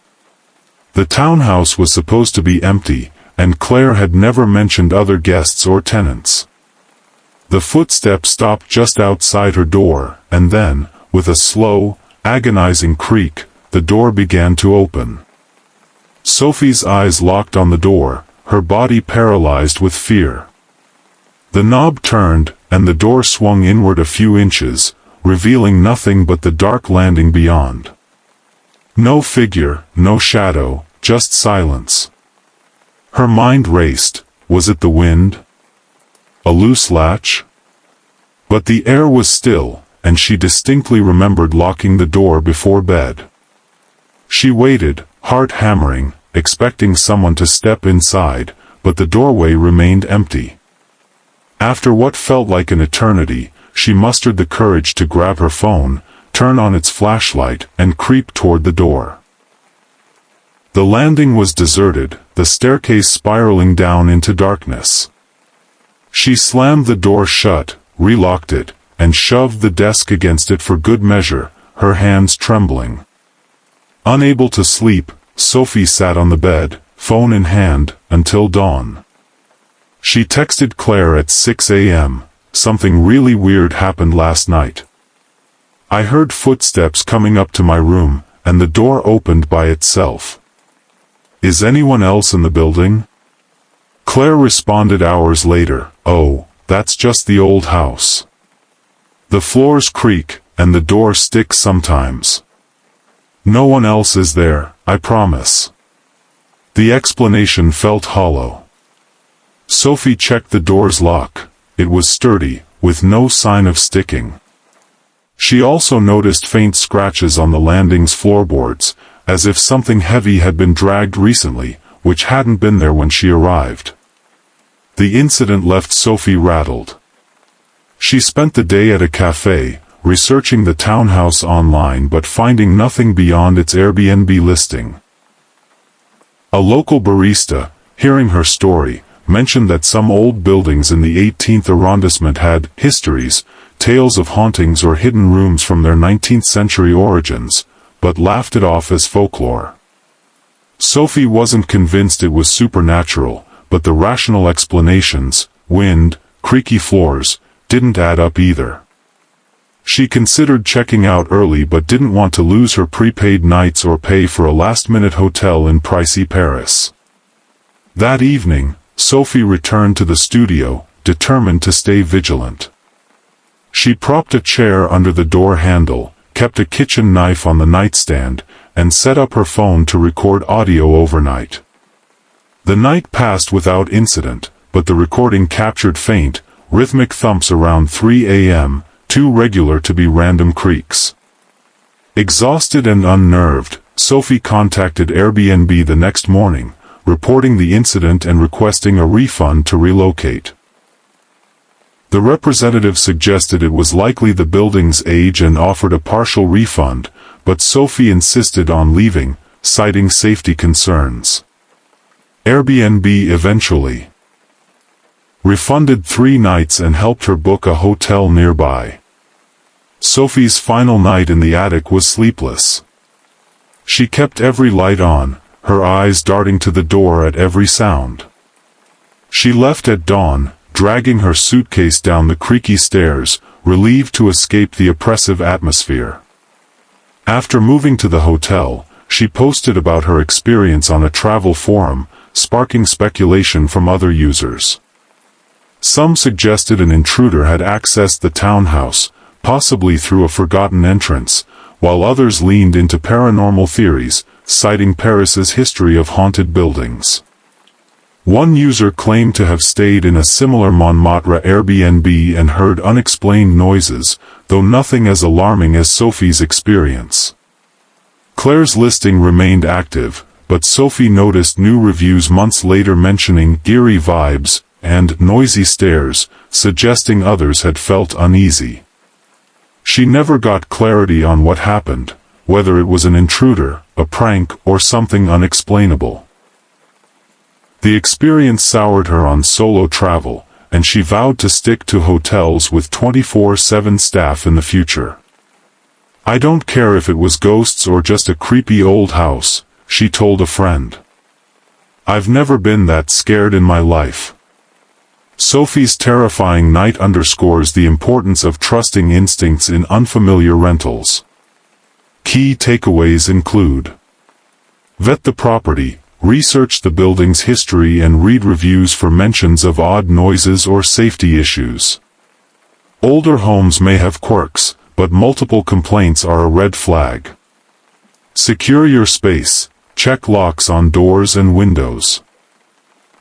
The townhouse was supposed to be empty, and Claire had never mentioned other guests or tenants. The footsteps stopped just outside her door, and then, with a slow, agonizing creak, the door began to open. Sophie's eyes locked on the door, her body paralyzed with fear. The knob turned, and the door swung inward a few inches, revealing nothing but the dark landing beyond. No figure, no shadow, just silence. Her mind raced. Was it the wind? A loose latch? But the air was still, and she distinctly remembered locking the door before bed. She waited, heart hammering, expecting someone to step inside, but the doorway remained empty. After what felt like an eternity, she mustered the courage to grab her phone, turn on its flashlight, and creep toward the door. The landing was deserted, the staircase spiraling down into darkness. She slammed the door shut, relocked it, and shoved the desk against it for good measure, her hands trembling. Unable to sleep, Sophie sat on the bed, phone in hand, until dawn. She texted Claire at 6 a.m., "Something really weird happened last night. I heard footsteps coming up to my room, and the door opened by itself. Is anyone else in the building?" Claire responded hours later, "Oh, that's just the old house." The floors creak, and the door sticks sometimes. No one else is there, I promise. The explanation felt hollow. Sophie checked the door's lock. It was sturdy, with no sign of sticking. She also noticed faint scratches on the landing's floorboards, as if something heavy had been dragged recently, which hadn't been there when she arrived. The incident left Sophie rattled. She spent the day at a cafe, researching the townhouse online but finding nothing beyond its Airbnb listing. A local barista, hearing her story, mentioned that some old buildings in the 18th arrondissement had histories, tales of hauntings or hidden rooms from their 19th century origins, but laughed it off as folklore. Sophie wasn't convinced it was supernatural, but the rational explanations, wind, creaky floors, didn't add up either. She considered checking out early but didn't want to lose her prepaid nights or pay for a last-minute hotel in pricey Paris. That evening, Sophie returned to the studio, determined to stay vigilant. She propped a chair under the door handle, kept a kitchen knife on the nightstand, and set up her phone to record audio overnight. The night passed without incident, but the recording captured faint, rhythmic thumps around 3 a.m., too regular to be random creaks. Exhausted and unnerved, Sophie contacted Airbnb the next morning, reporting the incident and requesting a refund to relocate. The representative suggested it was likely the building's age and offered a partial refund, but Sophie insisted on leaving, citing safety concerns. Airbnb eventually refunded 3 nights and helped her book a hotel nearby. Sophie's final night in the attic was sleepless. She kept every light on, her eyes darting to the door at every sound. She left at dawn, dragging her suitcase down the creaky stairs, relieved to escape the oppressive atmosphere. After moving to the hotel, she posted about her experience on a travel forum, sparking speculation from other users. Some suggested an intruder had accessed the townhouse, possibly through a forgotten entrance, while others leaned into paranormal theories, citing Paris's history of haunted buildings. One user claimed to have stayed in a similar Montmartre Airbnb and heard unexplained noises, though nothing as alarming as Sophie's experience. Claire's listing remained active, but Sophie noticed new reviews months later mentioning eerie vibes and noisy stairs, suggesting others had felt uneasy. She never got clarity on what happened, whether it was an intruder, a prank, or something unexplainable. The experience soured her on solo travel, and she vowed to stick to hotels with 24/7 staff in the future. "I don't care if it was ghosts or just a creepy old house," she told a friend. "I've never been that scared in my life." Sophie's terrifying night underscores the importance of trusting instincts in unfamiliar rentals. Key takeaways include: vet the property, research the building's history and read reviews for mentions of odd noises or safety issues. Older homes may have quirks, but multiple complaints are a red flag. Secure your space, check locks on doors and windows.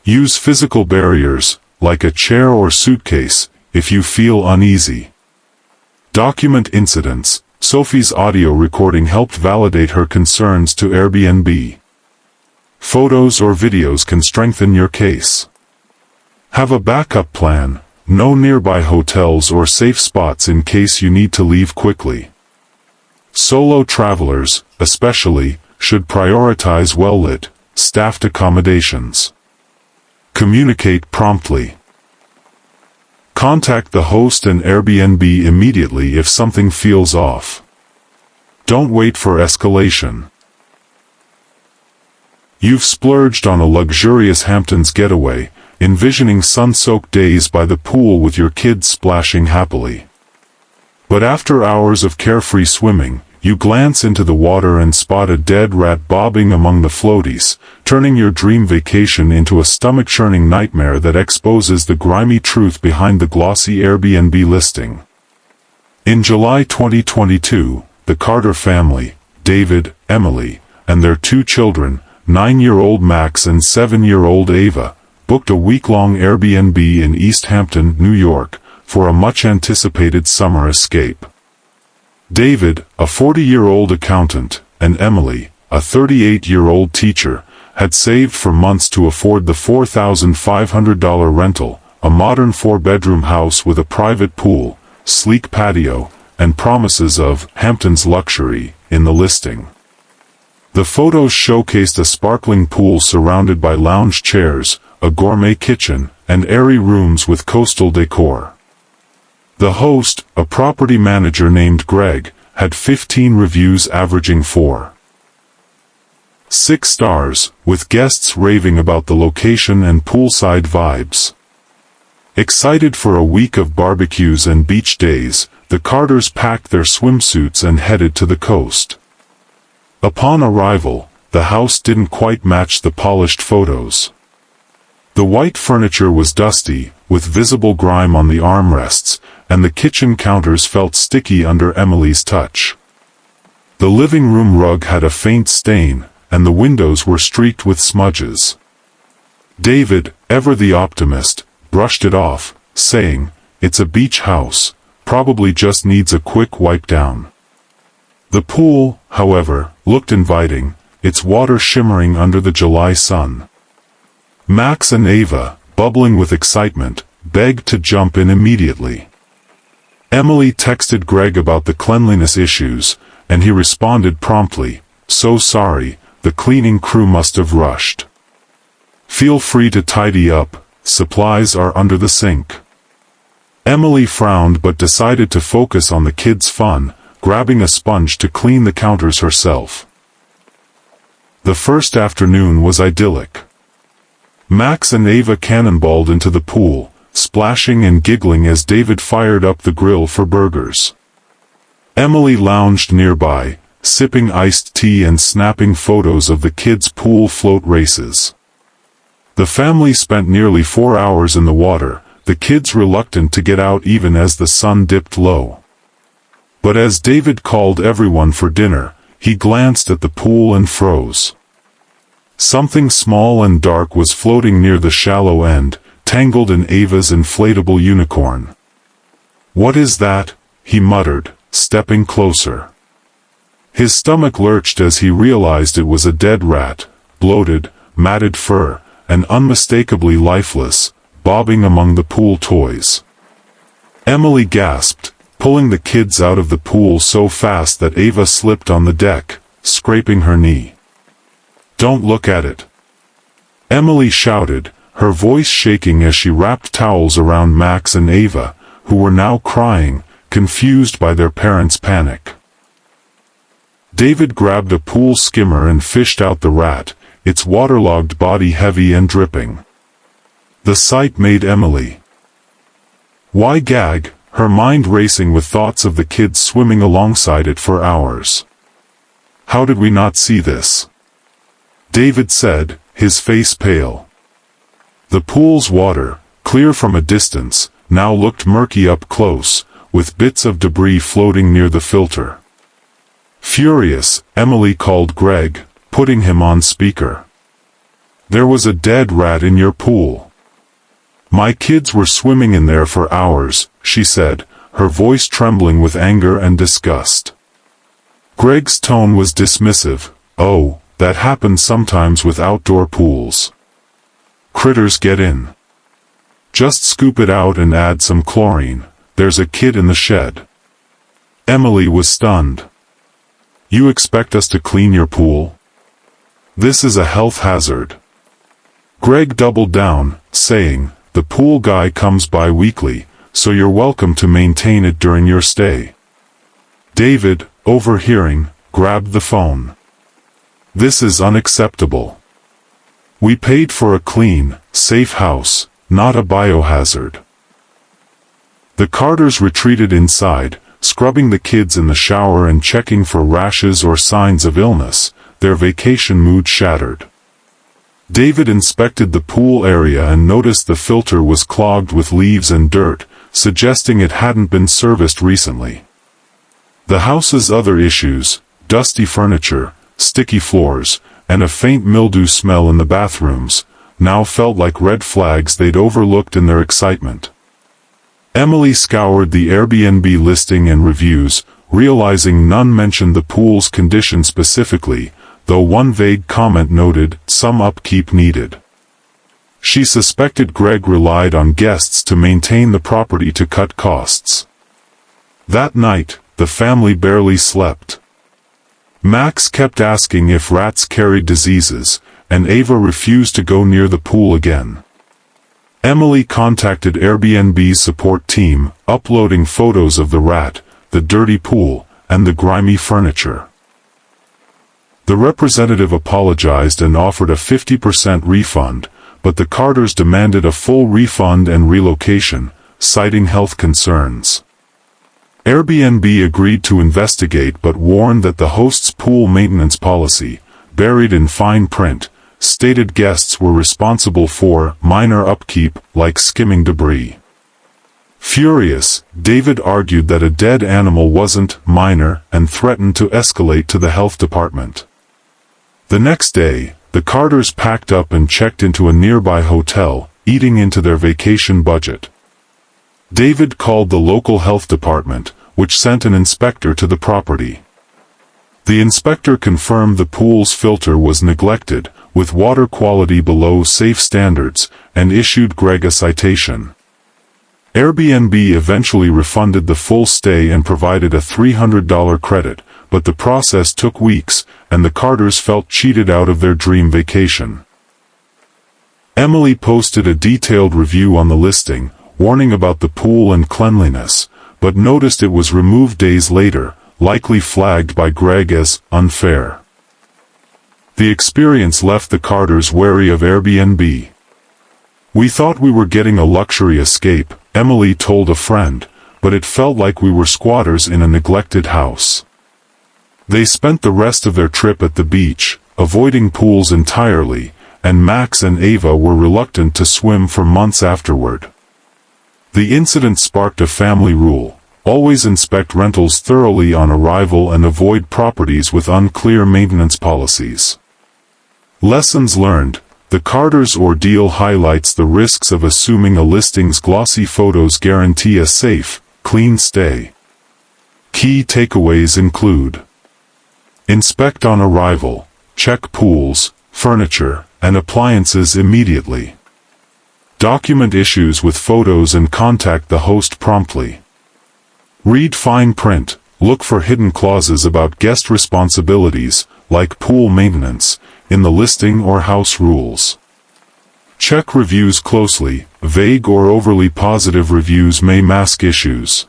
Use physical barriers, like a chair or suitcase, if you feel uneasy. Document incidents. Sophie's audio recording helped validate her concerns to Airbnb. Photos or videos can strengthen your case. Have a backup plan. Know nearby hotels or safe spots in case you need to leave quickly. Solo travelers, especially, should prioritize well-lit, staffed accommodations. Communicate promptly. Contact the host and Airbnb immediately if something feels off. Don't wait for escalation. You've splurged on a luxurious Hamptons getaway, envisioning sun-soaked days by the pool with your kids splashing happily. But after hours of carefree swimming, you glance into the water and spot a dead rat bobbing among the floaties, turning your dream vacation into a stomach-churning nightmare that exposes the grimy truth behind the glossy Airbnb listing. In July 2022, the Carter family, David, Emily, and their two children, 9-year-old Max and 7-year-old Ava, booked a week-long Airbnb in East Hampton, New York, for a much-anticipated summer escape. David, a 40-year-old accountant, and Emily, a 38-year-old teacher, had saved for months to afford the $4,500 rental, a modern 4-bedroom house with a private pool, sleek patio, and promises of Hampton's luxury in the listing. The photos showcased a sparkling pool surrounded by lounge chairs, a gourmet kitchen, and airy rooms with coastal decor. The host, a property manager named Greg, had 15 reviews averaging 4.6 stars, with guests raving about the location and poolside vibes. Excited for a week of barbecues and beach days, the Carters packed their swimsuits and headed to the coast. Upon arrival, the house didn't quite match the polished photos. The white furniture was dusty, with visible grime on the armrests, and the kitchen counters felt sticky under Emily's touch. The living room rug had a faint stain, and the windows were streaked with smudges. David, ever the optimist, brushed it off, saying, "It's a beach house, probably just needs a quick wipe down." The pool, however, looked inviting, its water shimmering under the July sun. Max and Ava, bubbling with excitement, begged to jump in immediately. Emily texted Greg about the cleanliness issues, and he responded promptly, "So sorry, the cleaning crew must have rushed. Feel free to tidy up, supplies are under the sink." Emily frowned but decided to focus on the kids' fun, grabbing a sponge to clean the counters herself. The first afternoon was idyllic. Max and Ava cannonballed into the pool, splashing and giggling as David fired up the grill for burgers. Emily lounged nearby, sipping iced tea and snapping photos of the kids' pool float races. The family spent nearly 4 hours in the water, the kids reluctant to get out even as the sun dipped low. But as David called everyone for dinner, he glanced at the pool and froze. Something small and dark was floating near the shallow end, tangled in Ava's inflatable unicorn. "What is that?" he muttered, stepping closer. His stomach lurched as he realized it was a dead rat, bloated, matted fur, and unmistakably lifeless, bobbing among the pool toys. Emily gasped, pulling the kids out of the pool so fast that Ava slipped on the deck, scraping her knee. "Don't look at it!" Emily shouted, her voice shaking as she wrapped towels around Max and Ava, who were now crying, confused by their parents' panic. David grabbed a pool skimmer and fished out the rat, its waterlogged body heavy and dripping. The sight made Emily "Why gag?" her mind racing with thoughts of the kids swimming alongside it for hours. "How did we not see this?" David said, his face pale. The pool's water, clear from a distance, now looked murky up close, with bits of debris floating near the filter. Furious, Emily called Greg, putting him on speaker. "There was a dead rat in your pool. My kids were swimming in there for hours," she said, her voice trembling with anger and disgust. Greg's tone was dismissive. "Oh, that happens sometimes with outdoor pools. Critters get in. Just scoop it out and add some chlorine, there's a kid in the shed." Emily was stunned. "You expect us to clean your pool? This is a health hazard." Greg doubled down, saying, "The pool guy comes by weekly, so you're welcome to maintain it during your stay." David, overhearing, grabbed the phone. "This is unacceptable. We paid for a clean, safe house, not a biohazard." The Carters retreated inside, scrubbing the kids in the shower and checking for rashes or signs of illness, their vacation mood shattered. David inspected the pool area and noticed the filter was clogged with leaves and dirt, suggesting it hadn't been serviced recently. The house's other issues, dusty furniture, sticky floors, and a faint mildew smell in the bathrooms, now felt like red flags they'd overlooked in their excitement. Emily scoured the Airbnb listing and reviews, realizing none mentioned the pool's condition specifically, though one vague comment noted, "some upkeep needed." She suspected Greg relied on guests to maintain the property to cut costs. That night, the family barely slept. Max kept asking if rats carried diseases, and Ava refused to go near the pool again. Emily contacted Airbnb's support team, uploading photos of the rat, the dirty pool, and the grimy furniture. The representative apologized and offered a 50% refund, but the Carters demanded a full refund and relocation, citing health concerns. Airbnb agreed to investigate but warned that the host's pool maintenance policy, buried in fine print, stated guests were responsible for minor upkeep, like skimming debris. Furious, David argued that a dead animal wasn't minor and threatened to escalate to the health department. The next day, the Carters packed up and checked into a nearby hotel, eating into their vacation budget. David called the local health department, which sent an inspector to the property. The inspector confirmed the pool's filter was neglected, with water quality below safe standards, and issued Greg a citation. Airbnb eventually refunded the full stay and provided a $300 credit, but the process took weeks, and the Carters felt cheated out of their dream vacation. Emily posted a detailed review on the listing, warning about the pool and cleanliness, but noticed it was removed days later, likely flagged by Greg as unfair. The experience left the Carters wary of Airbnb. "We thought we were getting a luxury escape," Emily told a friend, "but it felt like we were squatters in a neglected house." They spent the rest of their trip at the beach, avoiding pools entirely, and Max and Ava were reluctant to swim for months afterward. The incident sparked a family rule: always inspect rentals thoroughly on arrival and avoid properties with unclear maintenance policies. Lessons learned: the Carters' ordeal highlights the risks of assuming a listing's glossy photos guarantee a safe, clean stay. Key takeaways include: inspect on arrival, check pools, furniture, and appliances immediately. Document issues with photos and contact the host promptly. Read fine print, look for hidden clauses about guest responsibilities, like pool maintenance, in the listing or house rules. Check reviews closely, vague or overly positive reviews may mask issues.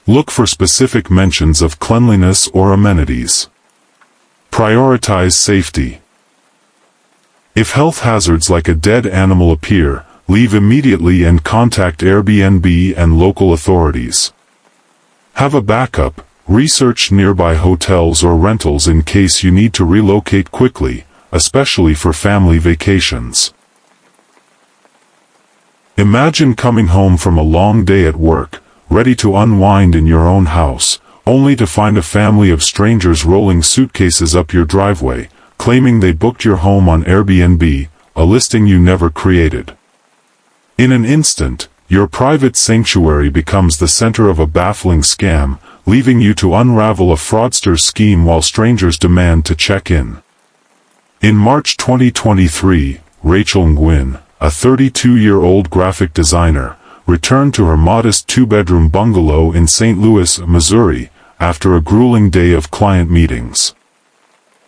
Look for specific mentions of cleanliness or amenities. Prioritize safety. If health hazards like a dead animal appear, leave immediately and contact Airbnb and local authorities. Have a backup, research nearby hotels or rentals in case you need to relocate quickly, especially for family vacations. Imagine coming home from a long day at work, ready to unwind in your own house, only to find a family of strangers rolling suitcases up your driveway, claiming they booked your home on Airbnb, a listing you never created. In an instant, your private sanctuary becomes the center of a baffling scam, leaving you to unravel a fraudster's scheme while strangers demand to check in. In March 2023, Rachel Nguyen, a 32-year-old graphic designer, returned to her modest two-bedroom bungalow in St. Louis, Missouri, after a grueling day of client meetings.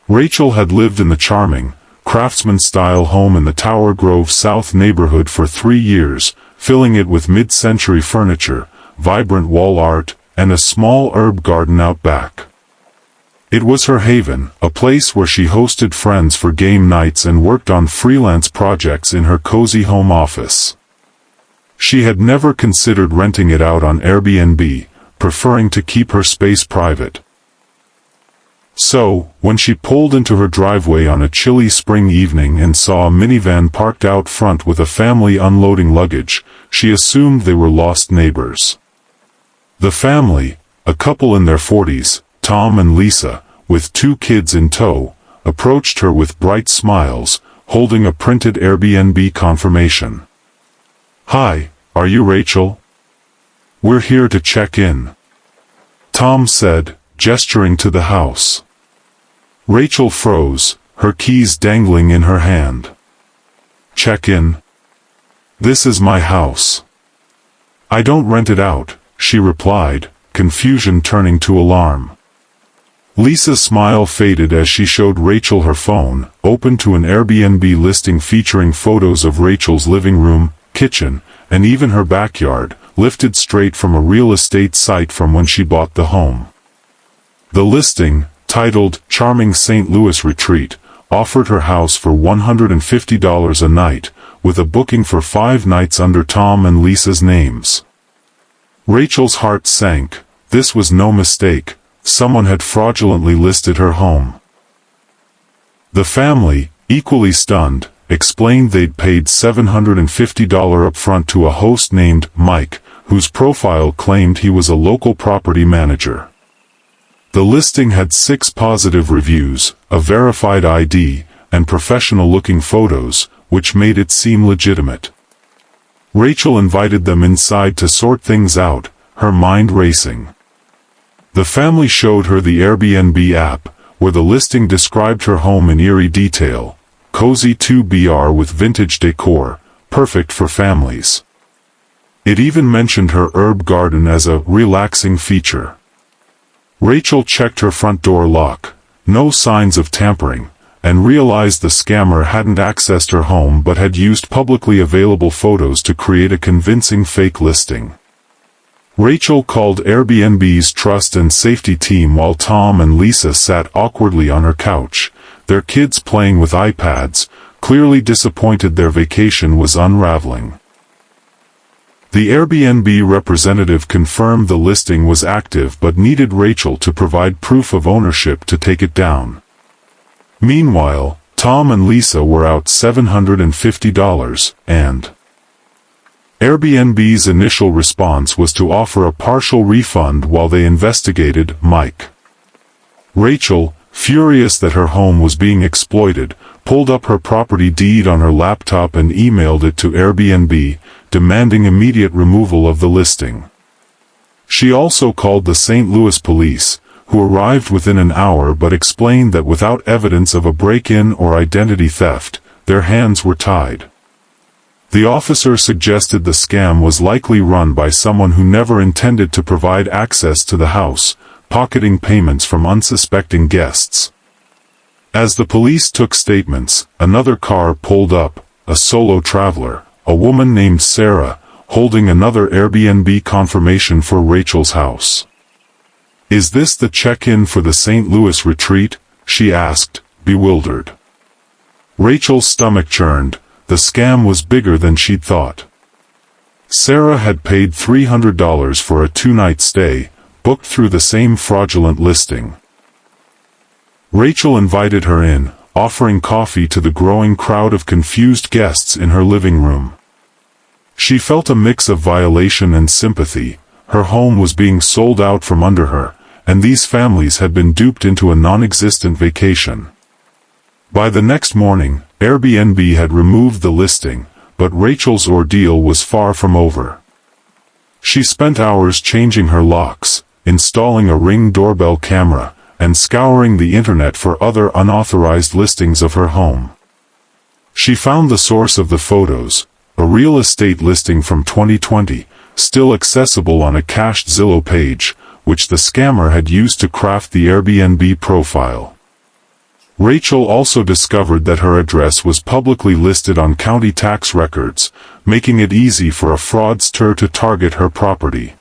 Rachel had lived in the charming, craftsman-style home in the Tower Grove South neighborhood for 3 years, filling it with mid-century furniture, vibrant wall art, and a small herb garden out back. It was her haven, a place where she hosted friends for game nights and worked on freelance projects in her cozy home office. She had never considered renting it out on Airbnb, preferring to keep her space private. So, when she pulled into her driveway on a chilly spring evening and saw a minivan parked out front with a family unloading luggage, she assumed they were lost neighbors. The family, a couple in their 40s, Tom and Lisa, with 2 kids in tow, approached her with bright smiles, holding a printed Airbnb confirmation. "Hi, are you Rachel? We're here to check in," Tom said, gesturing to the house. Rachel froze, her keys dangling in her hand. "Check in? This is my house. I don't rent it out," she replied, confusion turning to alarm. Lisa's smile faded as she showed Rachel her phone, open to an Airbnb listing featuring photos of Rachel's living room, kitchen, and even her backyard, lifted straight from a real estate site from when she bought the home. The listing, titled Charming St. Louis Retreat, offered her house for $150 a night, with a booking for 5 nights under Tom and Lisa's names. Rachel's heart sank. This was no mistake. Someone had fraudulently listed her home. The family, equally stunned, explained they'd paid $750 upfront to a host named Mike, whose profile claimed he was a local property manager. The listing had 6 positive reviews, a verified ID, and professional-looking photos, which made it seem legitimate. Rachel invited them inside to sort things out, her mind racing. The family showed her the Airbnb app, where the listing described her home in eerie detail. Cozy 2BR with vintage decor, perfect for families. It even mentioned her herb garden as a relaxing feature. Rachel checked her front door lock, no signs of tampering, and realized the scammer hadn't accessed her home but had used publicly available photos to create a convincing fake listing. Rachel called Airbnb's trust and safety team while Tom and Lisa sat awkwardly on her couch, their kids playing with iPads, clearly disappointed their vacation was unraveling. The Airbnb representative confirmed the listing was active but needed Rachel to provide proof of ownership to take it down. Meanwhile, Tom and Lisa were out $750, and Airbnb's initial response was to offer a partial refund while they investigated Mike. Rachel, furious that her home was being exploited, pulled up her property deed on her laptop and emailed it to Airbnb, demanding immediate removal of the listing. She also called the St. Louis police, who arrived within an hour but explained that without evidence of a break-in or identity theft, their hands were tied. The officer suggested the scam was likely run by someone who never intended to provide access to the house, pocketing payments from unsuspecting guests. As the police took statements, another car pulled up, a solo traveler, a woman named Sarah, holding another Airbnb confirmation for Rachel's house. "Is this the check-in for the St. Louis retreat?" she asked, bewildered. Rachel's stomach churned. The scam was bigger than she'd thought. Sarah had paid $300 for a 2-night stay, booked through the same fraudulent listing. Rachel invited her in, offering coffee to the growing crowd of confused guests in her living room. She felt a mix of violation and sympathy. Her home was being sold out from under her, and these families had been duped into a non-existent vacation. By the next morning, Airbnb had removed the listing, but Rachel's ordeal was far from over. She spent hours changing her locks, installing a Ring doorbell camera, and scouring the internet for other unauthorized listings of her home. She found the source of the photos, a real estate listing from 2020, still accessible on a cached Zillow page, which the scammer had used to craft the Airbnb profile. Rachel also discovered that her address was publicly listed on county tax records, making it easy for a fraudster to target her property.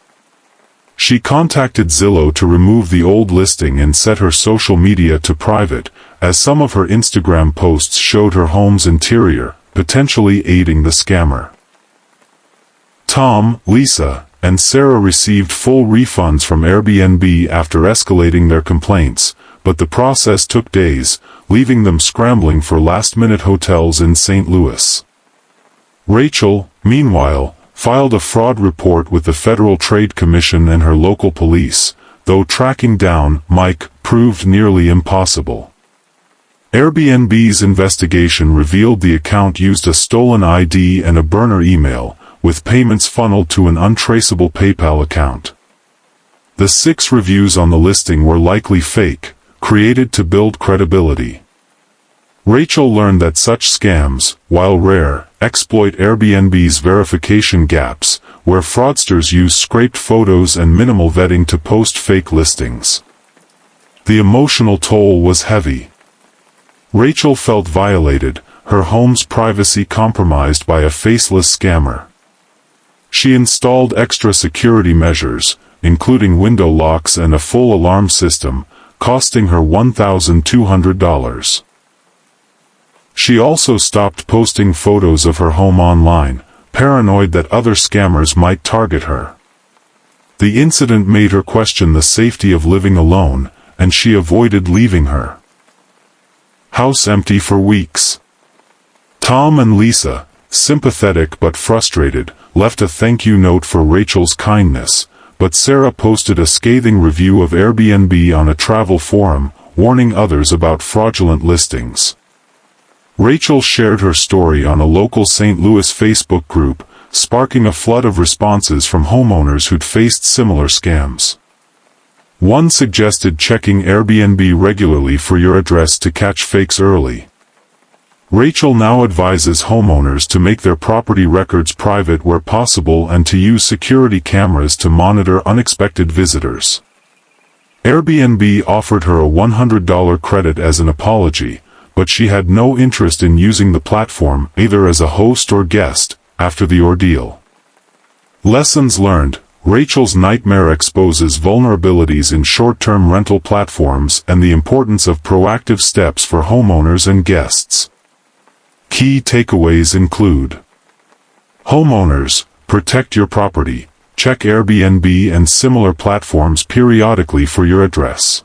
She contacted Zillow to remove the old listing and set her social media to private, as some of her Instagram posts showed her home's interior, potentially aiding the scammer. Tom, Lisa, and Sarah received full refunds from Airbnb after escalating their complaints, but the process took days, leaving them scrambling for last-minute hotels in St. Louis. Rachel, meanwhile, filed a fraud report with the Federal Trade Commission and her local police, though tracking down Mike proved nearly impossible. Airbnb's investigation revealed the account used a stolen ID and a burner email, with payments funneled to an untraceable PayPal account. The 6 reviews on the listing were likely fake, created to build credibility. Rachel learned that such scams, while rare, exploit Airbnb's verification gaps, where fraudsters use scraped photos and minimal vetting to post fake listings. The emotional toll was heavy. Rachel felt violated, her home's privacy compromised by a faceless scammer. She installed extra security measures, including window locks and a full alarm system, costing her $1,200. She also stopped posting photos of her home online, paranoid that other scammers might target her. The incident made her question the safety of living alone, and she avoided leaving her house empty for weeks. Tom and Lisa, sympathetic but frustrated, left a thank you note for Rachel's kindness, but Sarah posted a scathing review of Airbnb on a travel forum, warning others about fraudulent listings. Rachel shared her story on a local St. Louis Facebook group, sparking a flood of responses from homeowners who'd faced similar scams. One suggested checking Airbnb regularly for your address to catch fakes early. Rachel now advises homeowners to make their property records private where possible and to use security cameras to monitor unexpected visitors. Airbnb offered her a $100 credit as an apology, but she had no interest in using the platform either as a host or guest after the ordeal. Lessons learned: Rachel's nightmare exposes vulnerabilities in short-term rental platforms and the importance of proactive steps for homeowners and guests. Key takeaways include: homeowners, protect your property. Check Airbnb and similar platforms periodically for your address.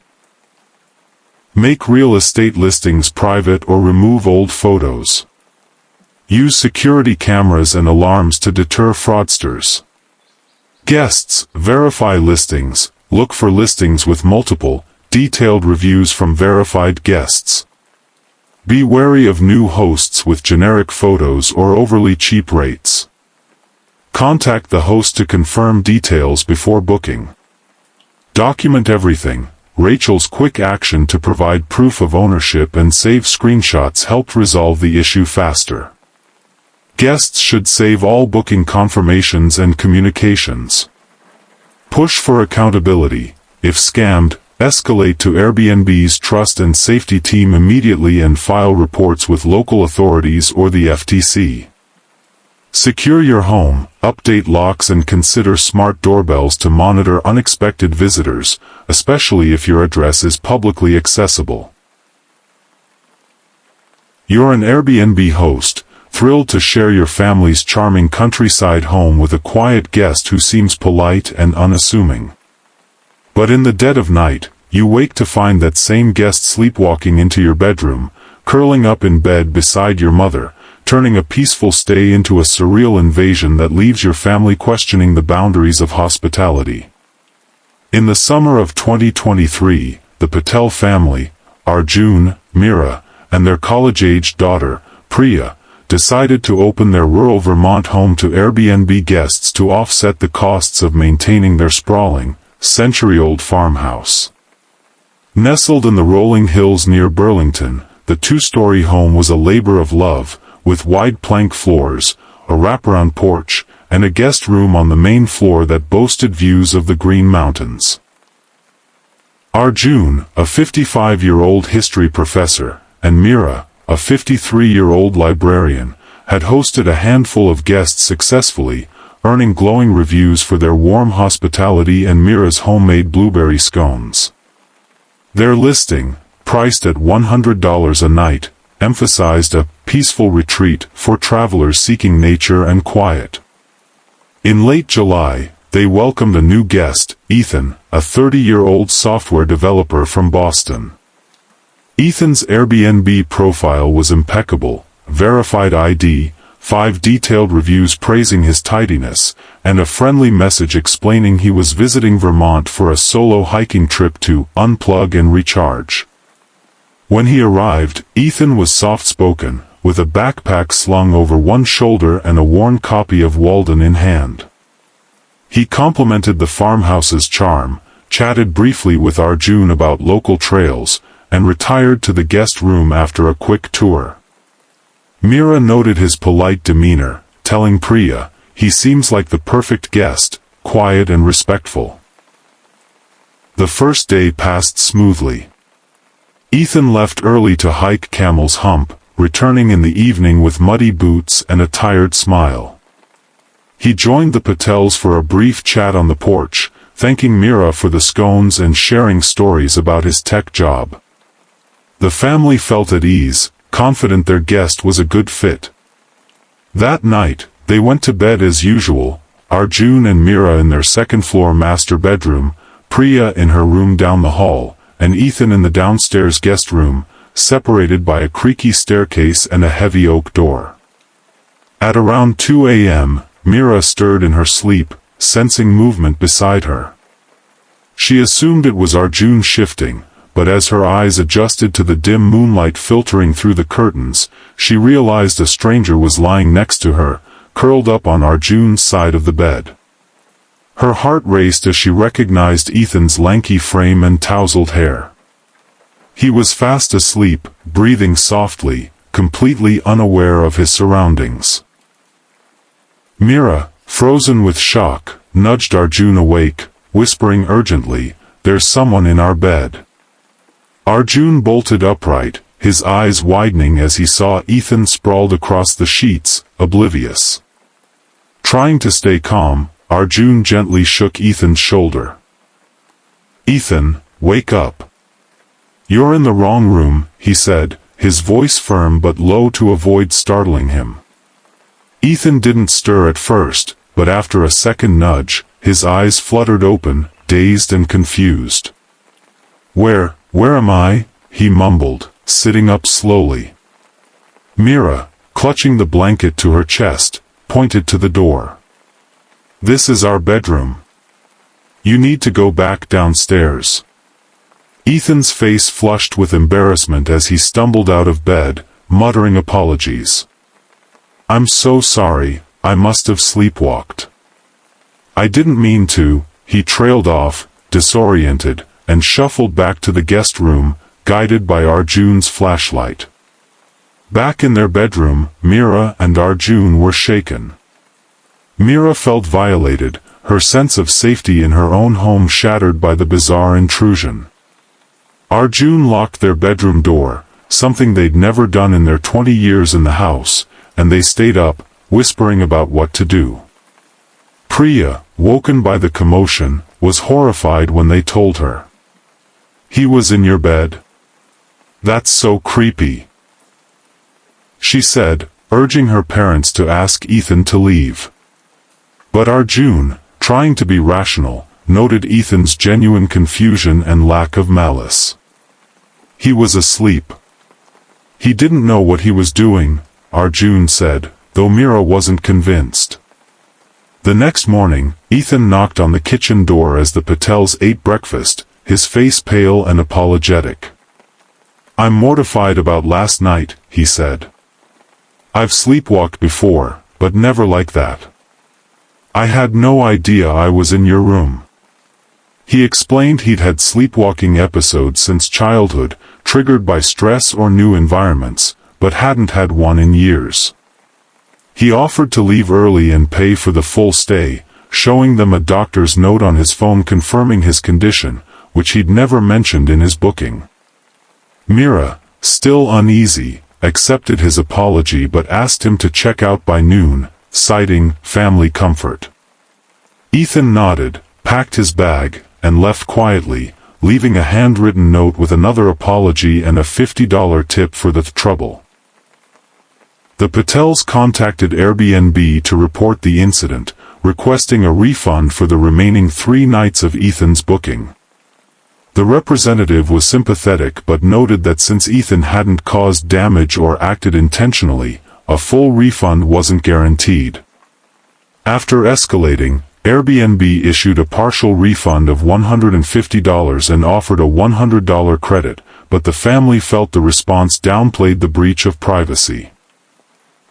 Make real estate listings private or remove old photos. Use security cameras and alarms to deter fraudsters. Guests, verify listings. Look for listings with multiple, detailed reviews from verified guests. Be wary of new hosts with generic photos or overly cheap rates. Contact the host to confirm details before booking. Document everything. Rachel's quick action to provide proof of ownership and save screenshots helped resolve the issue faster. Guests should save all booking confirmations and communications. Push for accountability. If scammed, escalate to Airbnb's trust and safety team immediately and file reports with local authorities or the FTC. Secure your home, update locks and consider smart doorbells to monitor unexpected visitors, especially if your address is publicly accessible. You're an Airbnb host, thrilled to share your family's charming countryside home with a quiet guest who seems polite and unassuming. But in the dead of night, you wake to find that same guest sleepwalking into your bedroom, curling up in bed beside your mother, turning a peaceful stay into a surreal invasion that leaves your family questioning the boundaries of hospitality. In the summer of 2023, the Patel family, Arjun, Meera, and their college-aged daughter, Priya, decided to open their rural Vermont home to Airbnb guests to offset the costs of maintaining their sprawling, century-old farmhouse. Nestled in the rolling hills near Burlington, the 2-story home was a labor of love, with wide plank floors, a wraparound porch, and a guest room on the main floor that boasted views of the Green Mountains. Arjun, a 55-year-old history professor, and Meera, a 53-year-old librarian, had hosted a handful of guests successfully, earning glowing reviews for their warm hospitality and Meera's homemade blueberry scones. Their listing, priced at $100 a night, emphasized a peaceful retreat for travelers seeking nature and quiet. In late July, they welcomed a new guest, Ethan, a 30-year-old software developer from Boston. Ethan's Airbnb profile was impeccable: verified ID, 5 detailed reviews praising his tidiness, and a friendly message explaining he was visiting Vermont for a solo hiking trip to unplug and recharge. When he arrived, Ethan was soft-spoken, with a backpack slung over one shoulder and a worn copy of Walden in hand. He complimented the farmhouse's charm, chatted briefly with Arjun about local trails, and retired to the guest room after a quick tour. Meera noted his polite demeanor, telling Priya, "He seems like the perfect guest, quiet and respectful." The first day passed smoothly. Ethan left early to hike Camel's Hump, returning in the evening with muddy boots and a tired smile. He joined the Patels for a brief chat on the porch, thanking Meera for the scones and sharing stories about his tech job. The family felt at ease, confident their guest was a good fit. That night, they went to bed as usual, Arjun and Meera in their second-floor master bedroom, Priya in her room down the hall, and Ethan in the downstairs guest room, separated by a creaky staircase and a heavy oak door. At around 2 a.m., Meera stirred in her sleep, sensing movement beside her. She assumed it was Arjun shifting, but as her eyes adjusted to the dim moonlight filtering through the curtains, she realized a stranger was lying next to her, curled up on Arjun's side of the bed. Her heart raced as she recognized Ethan's lanky frame and tousled hair. He was fast asleep, breathing softly, completely unaware of his surroundings. Meera, frozen with shock, nudged Arjun awake, whispering urgently, "There's someone in our bed." Arjun bolted upright, his eyes widening as he saw Ethan sprawled across the sheets, oblivious. Trying to stay calm, Arjun gently shook Ethan's shoulder. "Ethan, wake up. You're in the wrong room," he said, his voice firm but low to avoid startling him. Ethan didn't stir at first, but after a second nudge, his eyes fluttered open, dazed and confused. Where am I?" he mumbled, sitting up slowly. Meera, clutching the blanket to her chest, pointed to the door. "This is our bedroom. You need to go back downstairs." Ethan's face flushed with embarrassment as he stumbled out of bed, muttering apologies. "I'm so sorry, I must have sleepwalked. I didn't mean to," he trailed off, disoriented, and shuffled back to the guest room, guided by Arjun's flashlight. Back in their bedroom, Meera and Arjun were shaken. Meera felt violated, her sense of safety in her own home shattered by the bizarre intrusion. Arjun locked their bedroom door, something they'd never done in their 20 years in the house, and they stayed up, whispering about what to do. Priya, woken by the commotion, was horrified when they told her. "He was in your bed? That's so creepy," she said, urging her parents to ask Ethan to leave. But Arjun, trying to be rational, noted Ethan's genuine confusion and lack of malice. He was asleep. He didn't know what he was doing, Arjun said, though Meera wasn't convinced. The next morning, Ethan knocked on the kitchen door as the Patels ate breakfast, his face pale and apologetic. "I'm mortified about last night," he said. "I've sleepwalked before, but never like that. I had no idea I was in your room." He explained he'd had sleepwalking episodes since childhood, triggered by stress or new environments, but hadn't had one in years. He offered to leave early and pay for the full stay, showing them a doctor's note on his phone confirming his condition, which he'd never mentioned in his booking. Meera, still uneasy, accepted his apology but asked him to check out by noon, citing family comfort. Ethan nodded, packed his bag, and left quietly, leaving a handwritten note with another apology and a $50 tip for the trouble. The Patels contacted Airbnb to report the incident, requesting a refund for the remaining 3 nights of Ethan's booking. The representative was sympathetic but noted that since Ethan hadn't caused damage or acted intentionally, a full refund wasn't guaranteed. After escalating, Airbnb issued a partial refund of $150 and offered a $100 credit, but the family felt the response downplayed the breach of privacy.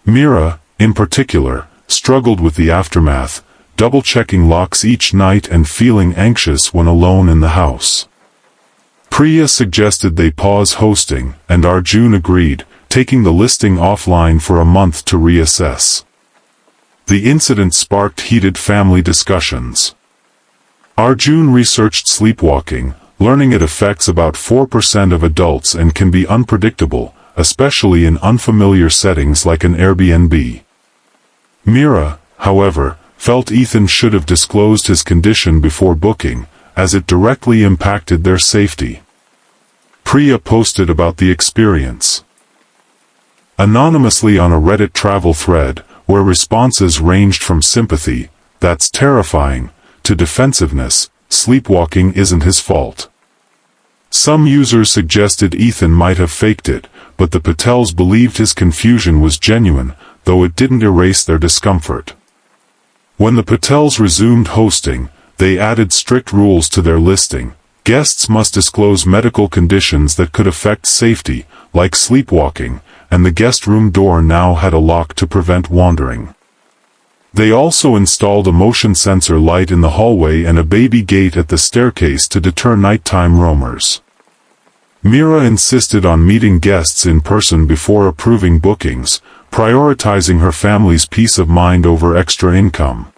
Mira, in particular, struggled with the aftermath, double-checking locks each night and feeling anxious when alone in the house. Priya suggested they pause hosting, and Arjun agreed, taking the listing offline for a month to reassess. The incident sparked heated family discussions. Arjun researched sleepwalking, learning it affects about 4% of adults and can be unpredictable, especially in unfamiliar settings like an Airbnb. Mira, however, felt Ethan should have disclosed his condition before booking, as it directly impacted their safety. Priya posted about the experience anonymously on a Reddit travel thread, where responses ranged from sympathy, "That's terrifying," to defensiveness, "Sleepwalking isn't his fault." Some users suggested Ethan might have faked it, but the Patels believed his confusion was genuine, though it didn't erase their discomfort. When the Patels resumed hosting, they added strict rules to their listing. Guests must disclose medical conditions that could affect safety, like sleepwalking, and the guest room door now had a lock to prevent wandering. They also installed a motion sensor light in the hallway and a baby gate at the staircase to deter nighttime roamers. Mira insisted on meeting guests in person before approving bookings, prioritizing her family's peace of mind over extra income.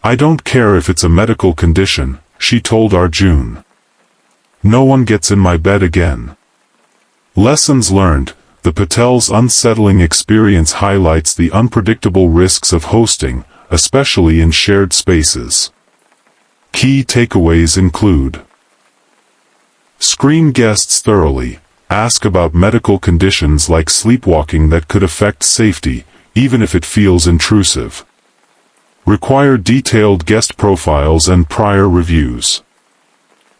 "I don't care if it's a medical condition," she told Arjun. "No one gets in my bed again." Lessons learned. The Patels' unsettling experience highlights the unpredictable risks of hosting, especially in shared spaces. Key takeaways include: screen guests thoroughly, ask about medical conditions like sleepwalking that could affect safety, even if it feels intrusive. Require detailed guest profiles and prior reviews.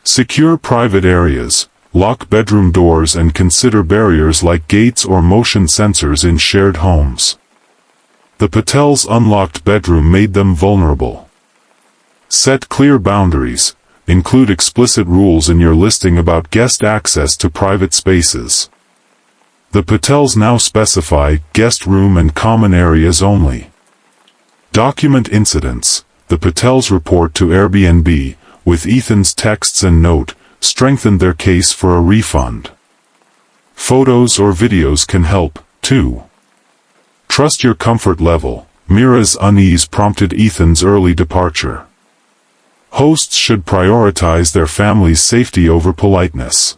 Secure private areas. Lock bedroom doors and consider barriers like gates or motion sensors in shared homes. The Patels' unlocked bedroom made them vulnerable. Set clear boundaries. Include explicit rules in your listing about guest access to private spaces. The Patels now specify guest room and common areas only. Document incidents. The Patels' report to Airbnb, with Ethan's texts and note, strengthened their case for a refund. Photos or videos can help, too. Trust your comfort level. Mira's unease prompted Ethan's early departure. Hosts should prioritize their family's safety over politeness.